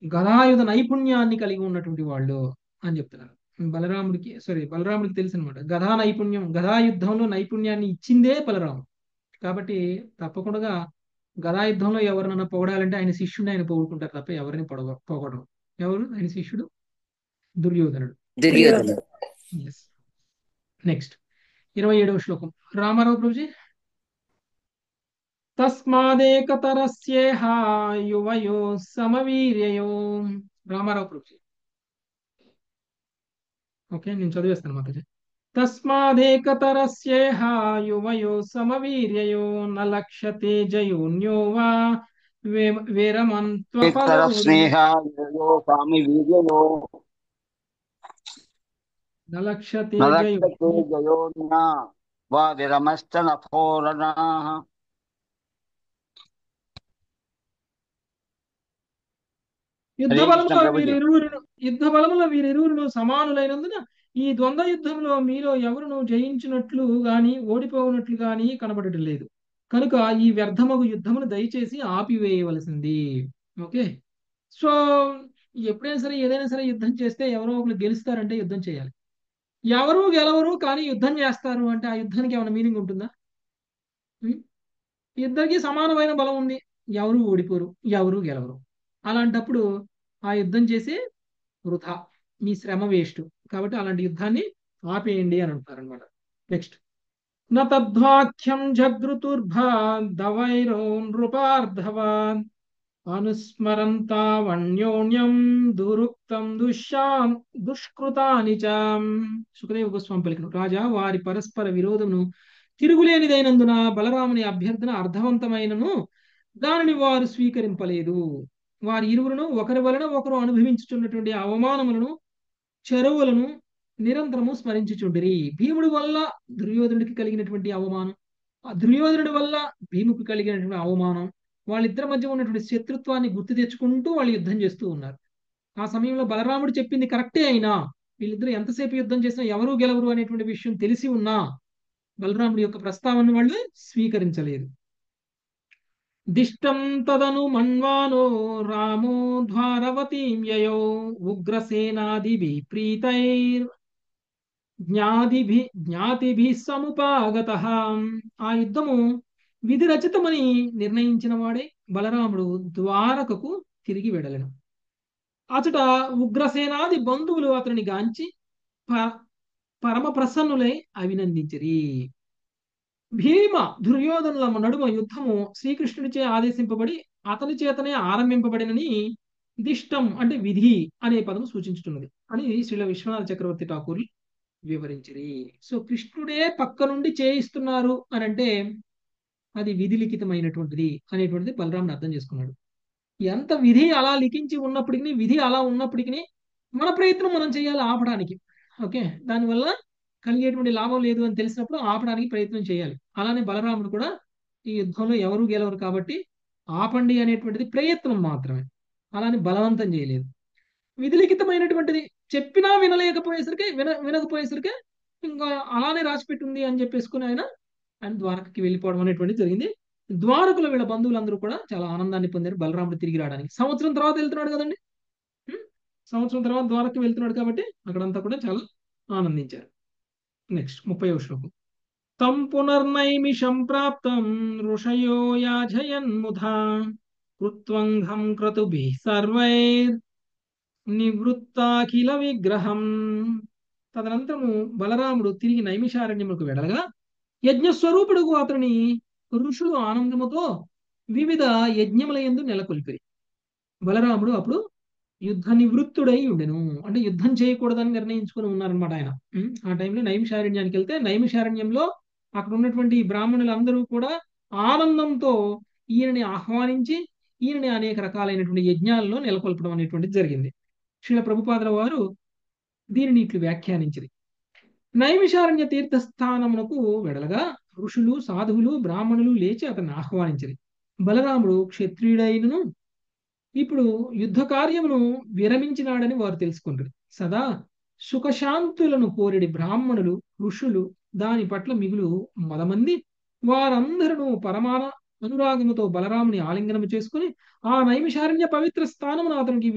గదాయుధ నైపుణ్యాన్ని కలిగి ఉన్నటువంటి వాళ్ళు అని చెప్తున్నారు. బలరాముడికి తెలుసు అనమాట. గదా నైపుణ్యం, గదాయుద్ధంలో నైపుణ్యాన్ని ఇచ్చిందే బలరాముడు. కాబట్టి తప్పకుండా గదాయుద్ధంలో ఎవరినన్నా పొగడాలంటే ఆయన శిష్యుడిని ఆయన పొగుడుకుంటారు తప్ప ఎవరిని పొగడరు. ఎవరు ఆయన శిష్యుడు? దుర్యోధనుడు. నెక్స్ట్ 27వ శ్లోకం. రామారావు ప్రభుజీ. తస్మాదేకతరస్యేహ యువయో సమవీర్యయో. రామారావు ప్రభుజీ. ఓకే, నేను చదివేస్తాను మాతాజీ. తస్మాదేకతరస్యేహ యువయో సమవీర్యయో న లక్ష్యతే జయోన్యో వా నలక్ష్యతే జయోన్యా వా విరమస్తనఫోరణాః. యుద్ధ బలములో వీరిరువురును సమానులైనందున ఈ ద్వంద్వ యుద్ధంలో మీలో ఎవరును జయించినట్లు గాని ఓడిపోవునట్లు గాని కనబడటం లేదు. కనుక ఈ వ్యర్థమగు యుద్ధమును దయచేసి ఆపివేయవలసింది. ఓకే. సో ఎప్పుడైనా సరే ఏదైనా సరే యుద్ధం చేస్తే ఎవరో ఒకరు గెలుస్తారంటే యుద్ధం చేయాలి. ఎవరు గెలవరు కానీ యుద్ధం చేస్తారు అంటే ఆ యుద్ధానికి ఏమైనా మీనింగ్ ఉంటుందా? ఇద్దరికి సమానమైన బలం ఉంది. ఎవరు ఓడిపోరు, ఎవరు గెలవరు. అలాంటప్పుడు ఆ యుద్ధం చేసి వృథా, మీ శ్రమ వేస్ట్. కాబట్టి అలాంటి యుద్ధాన్ని ఆపేయండి అని అంటారు అనమాట. నెక్స్ట్. నద్వాఖ్యం జగృతుర్భవైరో నృపార్ధవాన్ అనుస్మరంతావన్యోన్యం దురుక్తం దుష్కృతాని చ. సుఖదేవ గోస్వామి పలికిన. రాజా, వారి పరస్పర విరోధమును తిరుగులేనిదైనందున బలరాముని అభ్యర్థన అర్థవంతమైనను దానిని వారు స్వీకరింపలేదు. వారి ఇరువులను ఒకరి వలన ఒకరు అనుభవించుచున్నటువంటి అవమానములను చెరువులను నిరంతరము స్మరించుచుండిరి. భీముడి వల్ల దుర్యోధనుడికి కలిగినటువంటి అవమానం, ఆ దుర్యోధనుడి వల్ల భీముకు కలిగినటువంటి అవమానం, వాళ్ళిద్దరి మధ్య ఉన్నటువంటి శత్రుత్వాన్ని గుర్తు తెచ్చుకుంటూ వాళ్ళు యుద్ధం చేస్తూ ఉన్నారు. ఆ సమయంలో బలరాముడు చెప్పింది కరెక్టే అయినా వీళ్ళిద్దరూ ఎంతసేపు యుద్ధం చేసినా ఎవరూ గెలవరు అనేటువంటి విషయం తెలిసి ఉన్నా బలరాముడి యొక్క ప్రస్తావన వాళ్ళు స్వీకరించలేదు. దిష్టం తదను మన్వానో రామో ద్వారవతీం యయో ఉగ్రసేనాదిభి ప్రీతైర్ జ్ఞాతిభి సముపాగతః. ఆ యుద్ధము విధి రచితమని నిర్ణయించిన వాడే బలరాముడు ద్వారకకు తిరిగి వెడలెను. అచట ఉగ్రసేనాది బంధువులు అతనిని గాంచి పరమ ప్రసన్నులై అభినందించిరి. భీమ దుర్యోధనుల నడుమ యుద్ధము శ్రీకృష్ణుడిచే ఆదేశింపబడి అతని చేతనే ఆరంభింపబడినని దిష్టం అంటే విధి అనే పదం సూచించుతున్నది అని శ్రీల విశ్వనాథ చక్రవర్తి ఠాకూర్ వివరించిరి. సో కృష్ణుడే పక్క నుండి చేయిస్తున్నారు అని అంటే అది విధి లిఖితమైనటువంటిది అనేటువంటిది బలరాముడు అర్థం చేసుకున్నాడు. ఎంత విధి అలా లిఖించి ఉన్నప్పటికీ, విధి అలా ఉన్నప్పటికీ మన ప్రయత్నం మనం చేయాలి ఆపడానికి. ఓకే, దానివల్ల కలిగేటువంటి లాభం లేదు అని తెలిసినప్పుడు ఆపడానికి ప్రయత్నం చేయాలి. అలానే బలరాముడు కూడా ఈ యుద్ధంలో ఎవరు గెలవరు కాబట్టి ఆపండి అనేటువంటిది ప్రయత్నం మాత్రమే, అలానే బలవంతం చేయలేదు. విధిలిఖితమైనటువంటిది చెప్పినా వినలేకపోయేసరికి వినకపోయేసరికి ఇంకా అలానే రాసిపెట్టింది అని చెప్పేసుకుని ఆయన ద్వారకకి వెళ్ళిపోవడం అనేటువంటిది జరిగింది. ద్వారకులో వీళ్ళ బంధువులందరూ కూడా చాలా ఆనందాన్ని పొందారు బలరాముడు తిరిగి రావడానికి. సంవత్సరం తర్వాత వెళ్తున్నాడు కదండి, సంవత్సరం తర్వాత ద్వారకకి వెళ్తున్నాడు కాబట్టి అక్కడంతా కూడా చాలా ఆనందించారు. నెక్స్ట్ 30వ శ్లోకం. తం పునర్నైమిషం ప్రాప్తం ఋషయో యాజయన్ముధా కృత్వంగం క్రతుభిః సర్వైర్ నివృత్తాఖిల విగ్రహం. తదనంతరము బలరాముడు తిరిగి నైమిషారణ్యములకు వెడలగా యజ్ఞస్వరూపుడుకు అతని ఋషులు ఆనందముతో వివిధ యజ్ఞముల యందు నెలకొల్పిరి. బలరాముడు అప్పుడు యుద్ధ నివృత్తుడై ఉండెను, అంటే యుద్ధం చేయకూడదని నిర్ణయించుకుని ఉన్నారనమాట ఆయన. ఆ టైంలో నైమిషారణ్యానికి వెళ్తే నైమిషారణ్యంలో అక్కడ ఉన్నటువంటి బ్రాహ్మణులందరూ కూడా ఆనందంతో ఈయనని ఆహ్వానించి ఈయనని అనేక రకాలైనటువంటి యజ్ఞాలలో నెలకొల్పడం అనేటువంటిది జరిగింది. శ్రీల ప్రభుపాదుల వారు దీనిని ఇట్లు వ్యాఖ్యానించింది. నైమిషారణ్య తీర్థస్థానమునకు వెడలగా ఋషులు సాధువులు బ్రాహ్మణులు లేచి అతన్ని ఆహ్వానించిరి. బలరాముడు క్షత్రియుడైనను ఇప్పుడు యుద్ధ కార్యమును విరమించినాడని వారు తెలుసుకుంటారు. సదా సుఖశాంతులను కోరిడి బ్రాహ్మణులు ఋషులు దాని పట్ల మిగులు మదమంది వారందరూ పరమాన అనురాగముతో బలరాముని ఆలింగనము చేసుకుని ఆ నైమిషారణ్య పవిత్ర స్థానమును అతనికి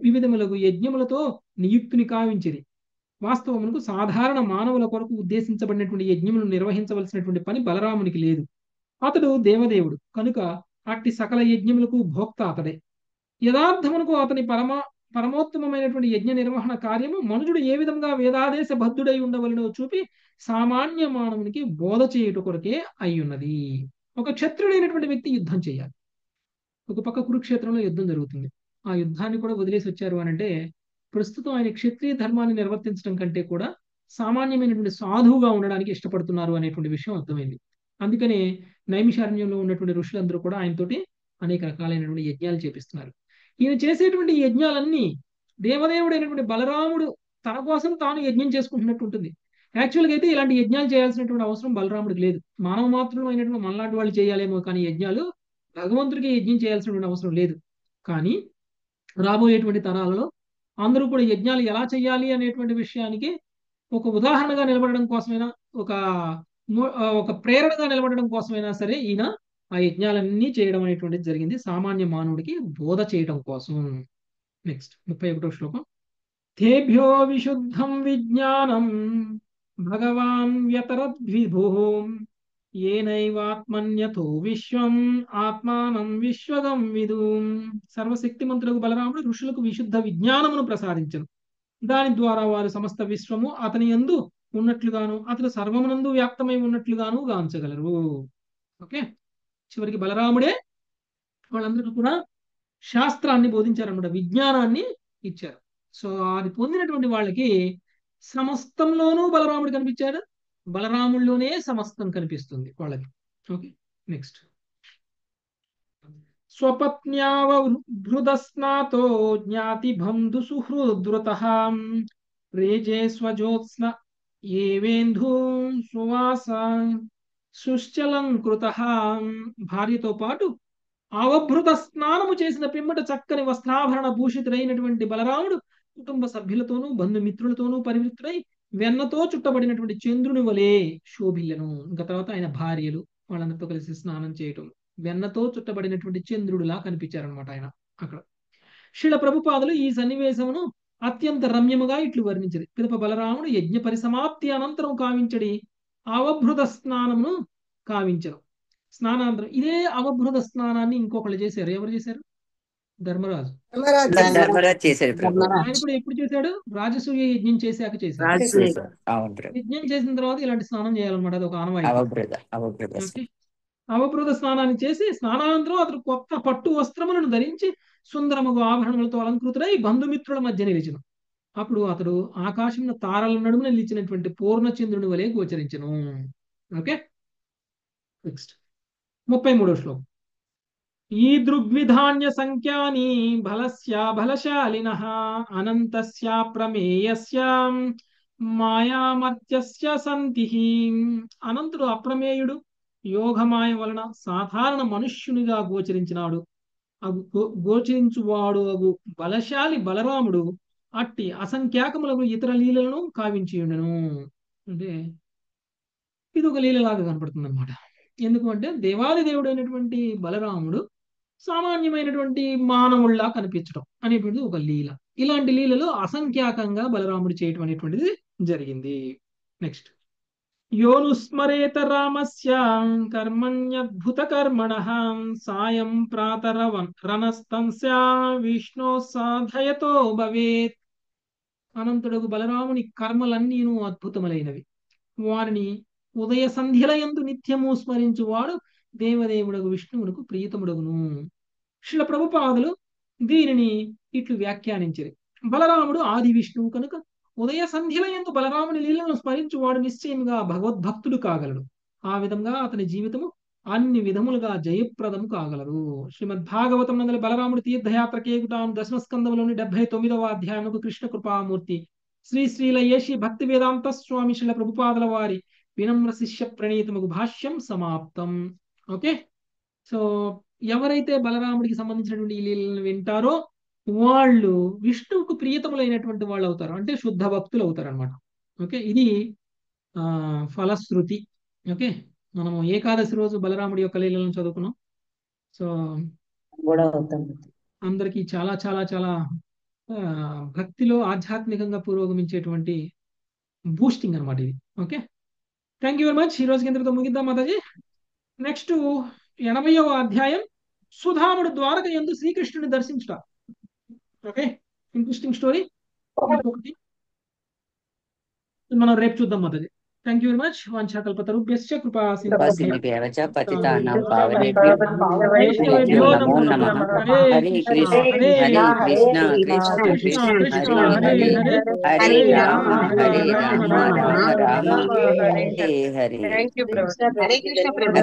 వివిధములకు యజ్ఞములతో నియుక్తిని కావించిరి. వాస్తవమునకు సాధారణ మానవుల కొరకు ఉద్దేశించబడినటువంటి యజ్ఞములను నిర్వహించవలసినటువంటి పని బలరామునికి లేదు. అతడు దేవదేవుడు కనుక అట్టి సకల యజ్ఞములకు భోక్త అతడే. యథార్థమునకు అతని పరమోత్తమైనటువంటి యజ్ఞ నిర్వహణ కార్యము మనుషుడు ఏ విధంగా వేదాదేశ బద్ధుడై ఉండవలనో చూపి సామాన్య మానవునికి బోధ చేయుట కొరకే అయ్యున్నది. ఒక క్షత్రుడైనటువంటి వ్యక్తి యుద్ధం చేయాలి. ఒక పక్క కురుక్షేత్రంలో యుద్ధం జరుగుతుంది, ఆ యుద్ధాన్ని కూడా వదిలేసి వచ్చారు అని అంటే ప్రస్తుతం ఆయన క్షత్రియ ధర్మాన్ని నిర్వర్తించడం కంటే కూడా సామాన్యమైనటువంటి సాధువుగా ఉండడానికి ఇష్టపడుతున్నారు అనేటువంటి విషయం అర్థమైంది. అందుకనే నైమిషారణ్యంలో ఉన్నటువంటి ఋషులందరూ కూడా ఆయనతోటి అనేక రకాలైనటువంటి యజ్ఞాలు చేపిస్తున్నారు. ఈయన చేసేటువంటి యజ్ఞాలన్నీ దేవదేవుడైనటువంటి బలరాముడు తన కోసం తాను యజ్ఞం చేసుకుంటున్నట్టు ఉంటుంది. యాక్చువల్గా అయితే ఇలాంటి యజ్ఞాలు చేయాల్సినటువంటి అవసరం బలరాముడికి లేదు. మానవ మాత్రం అయినటువంటి మనలాంటి వాళ్ళు చేయాలేమో కానీ యజ్ఞాలు భగవంతుడికి యజ్ఞం చేయాల్సినటువంటి అవసరం లేదు. కానీ రాబోయేటువంటి తరాలలో అందరూ కూడా యజ్ఞాలు ఎలా చేయాలి అనేటువంటి విషయానికి ఒక ఉదాహరణగా నిలబడడం కోసమైనా ఒక ప్రేరణగా నిలబడడం కోసమైనా సరే ఈయన ఆ యజ్ఞాలన్నీ చేయడం అనేటువంటిది జరిగింది, సామాన్య మానవుడికి బోధ చేయడం కోసం. నెక్స్ట్ 31వ శ్లోకం. తేభ్యో విశుద్ధం విజ్ఞానం భగవాన్ వ్యతరద్విభు ఏనైవాత్మన్యతో విశ్వం ఆత్మానం విశ్వగం విదు. సర్వశక్తిమంతులకు బలరాముడు ఋషులకు విశుద్ధ విజ్ఞానమును ప్రసాదించను. దాని ద్వారా వారు సమస్త విశ్వము అతని యందు ఉన్నట్లుగాను అతడు సర్వమునందు వ్యాప్తమై ఉన్నట్లుగాను గాంచగలరు. ఓకే, చివరికి బలరాముడే వాళ్ళందరికీ కూడా శాస్త్రాన్ని బోధించారన్నమాట, విజ్ఞానాన్ని ఇచ్చారు. సో అది పొందినటువంటి వాళ్ళకి సమస్తంలోనూ బలరాముడు కనిపించాడు, బలరాముల్లోనే సమస్తం కనిపిస్తుంది వాళ్ళకి. ఓకే, నెక్స్ట్ స్వపత్న్యావభృదస్నాతో జ్ఞాతిబంధు సుహృద్రుతః రేజే స్వజోత్స్న ఏవేంధు సువాస సుశ్చలంకృతః. భార్యతో పాటు అవభృత స్నానము చేసిన పిమ్మట చక్కని వస్త్రాభరణ భూషితుడైనటువంటి బలరాముడు కుటుంబ సభ్యులతోనూ బంధుమిత్రులతోనూ పరివృత్తుడై వెన్నతో చుట్టబడినటువంటి చంద్రుని వలె శోభిల్లను. ఇంకా తర్వాత ఆయన భార్యలు వాళ్ళందరితో కలిసి స్నానం చేయటం, వెన్నతో చుట్టబడినటువంటి చంద్రుడిలా కనిపించారనమాట ఆయన అక్కడ. శ్రీల ప్రభుపాదులు ఈ సన్నివేశమును అత్యంత రమ్యముగా ఇట్లు వర్ణించరు. పిదప బలరాముడు యజ్ఞ పరిసమాప్తి అనంతరం కావించడి అవభృత స్నానమును కావించరు. స్నానాంతరం ఇదే అవభృత స్నానాన్ని ఇంకొకళ్ళు చేశారు. ఎవరు చేశారు? ధర్మరాజు. ధర్మరాజు చేశాడు ప్రభు. ఆయన కూడా ఎప్పుడు చేశాడు? రాజసూయ యజ్ఞం చేశాక చేశాడు. అవును ప్రభు. యజ్ఞం చేసిన తర్వాత ఇలాంటి స్నానం చేయాలన్నమాట. అది ఒక ఆనవాయితీ. అవభృత ఓకే. అవభృత స్నానాన్ని చేసి స్నానానంతరం అతను కొత్త పట్టు వస్త్రములను ధరించి సుందరముగు ఆభరణములతో అలంకృతుడై బంధుమిత్రుల మధ్య నిలిచెను. అప్పుడు అతడు ఆకాశంలో తారల నడుమున నిలిచినటువంటి పూర్ణచంద్రుని వలె గోచరించెను. ఓకే, నెక్స్ట్ 33వ శ్లోకం. ఈ దృగ్విధాన్య సంఖ్యాని బలస్య బలశాలినః అనంతస్య ప్రమేయస్య మాయామర్త్యస్య సంతిః. అనంతుడు అప్రమేయుడు, యోగమాయ వలన సాధారణ మనుష్యునిగా గోచరించినాడు. గోచరించువాడు అగు బలశాలి బలరాముడు అట్టి అసంఖ్యాకములకు ఇతర లీలలను కావించి ఉండెను. అంటే ఇది ఒక లీలలాగా కనపడుతుంది అనమాట. ఎందుకు అంటే దేవాది దేవుడైనటువంటి బలరాముడు సామాన్యమైనటువంటి మానవుల్లా కనిపించడం అనేటువంటిది ఒక లీల. ఇలాంటి లీలలు అసంఖ్యాకంగా బలరాముడు చేయటం అనేటువంటిది జరిగింది. నెక్స్ట్, యోనుస్మరేత రామస్య కర్మణ్యద్భుత కర్మణః సాయం ప్రాతరనస్తంస్య విష్ణు సాధయతో భవేత్. అనంతుడగు బలరాముని కర్మలన్నీను అద్భుతములైనవి. వారిని ఉదయ సంధ్యలయందు నిత్యము స్మరించువాడు దేవదేవుడగు విష్ణువునకు ప్రియతముడగును. శ్రీల ప్రభుపాదులు దీనిని ఇట్లు వ్యాఖ్యానించిరి. బలరాముడు ఆది విష్ణువు కనుక ఉదయ సంధ్యలయందు బలరాముని లీలను స్మరించువాడు నిశ్చయంగా భగవద్భక్తుడు కాగలడు. ఆ విధంగా అతని జీవితము అన్ని విధములుగా జయప్రదము కాగలదు. శ్రీమద్ భాగవతం నందలి బలరాముడు తీర్థయాత్ర కేగుటాను దశమ స్కందములోని 79వ అధ్యాయముకు కృష్ణ కృపామూర్తి శ్రీ శ్రీలయేషి భక్తి వేదాంత స్వామి శ్రీల ప్రభుపాదుల వారి వినమ్ర శిష్య ప్రణీతముకు భాష్యం సమాప్తం. ఓకే, సో ఎవరైతే బలరాముడికి సంబంధించినటువంటి ఈ లీలను వింటారో వాళ్ళు విష్ణువుకు ప్రియతములైనటువంటి వాళ్ళు అవుతారు, అంటే శుద్ధ భక్తులు అవుతారు అనమాట. ఓకే, ఇది ఫలశ్రుతి. ఓకే, మనము ఏకాదశి రోజు బలరాముడి యొక్క లీలను చదువుకున్నాం. సో అందరికీ చాలా చాలా చాలా భక్తిలో ఆధ్యాత్మికంగా పురోగమించేటువంటి బూస్టింగ్ అనమాట ఇది. Okay, thank you very much. ఈ రోజుకి ఇంతటితో ముగిద్దాం మాతాజీ. నెక్స్ట్ 80వ అధ్యాయం, సుధాముడు ద్వారక యందు శ్రీకృష్ణుని దర్శించుట. Okay, interesting story. మనం రేపు చూద్దాం మాతాజీ. Thank you very much. వాంఛాకల్పతరుభ్యశ్చ కృపా సింధుభ్యశ్చ పతితానాం పావనేభ్యో నమో నమః. హరే కృష్ణ కృష్ణ కృష్ణ హరే హరే హరే రామ రామ రామ హరే హరే. Thank you.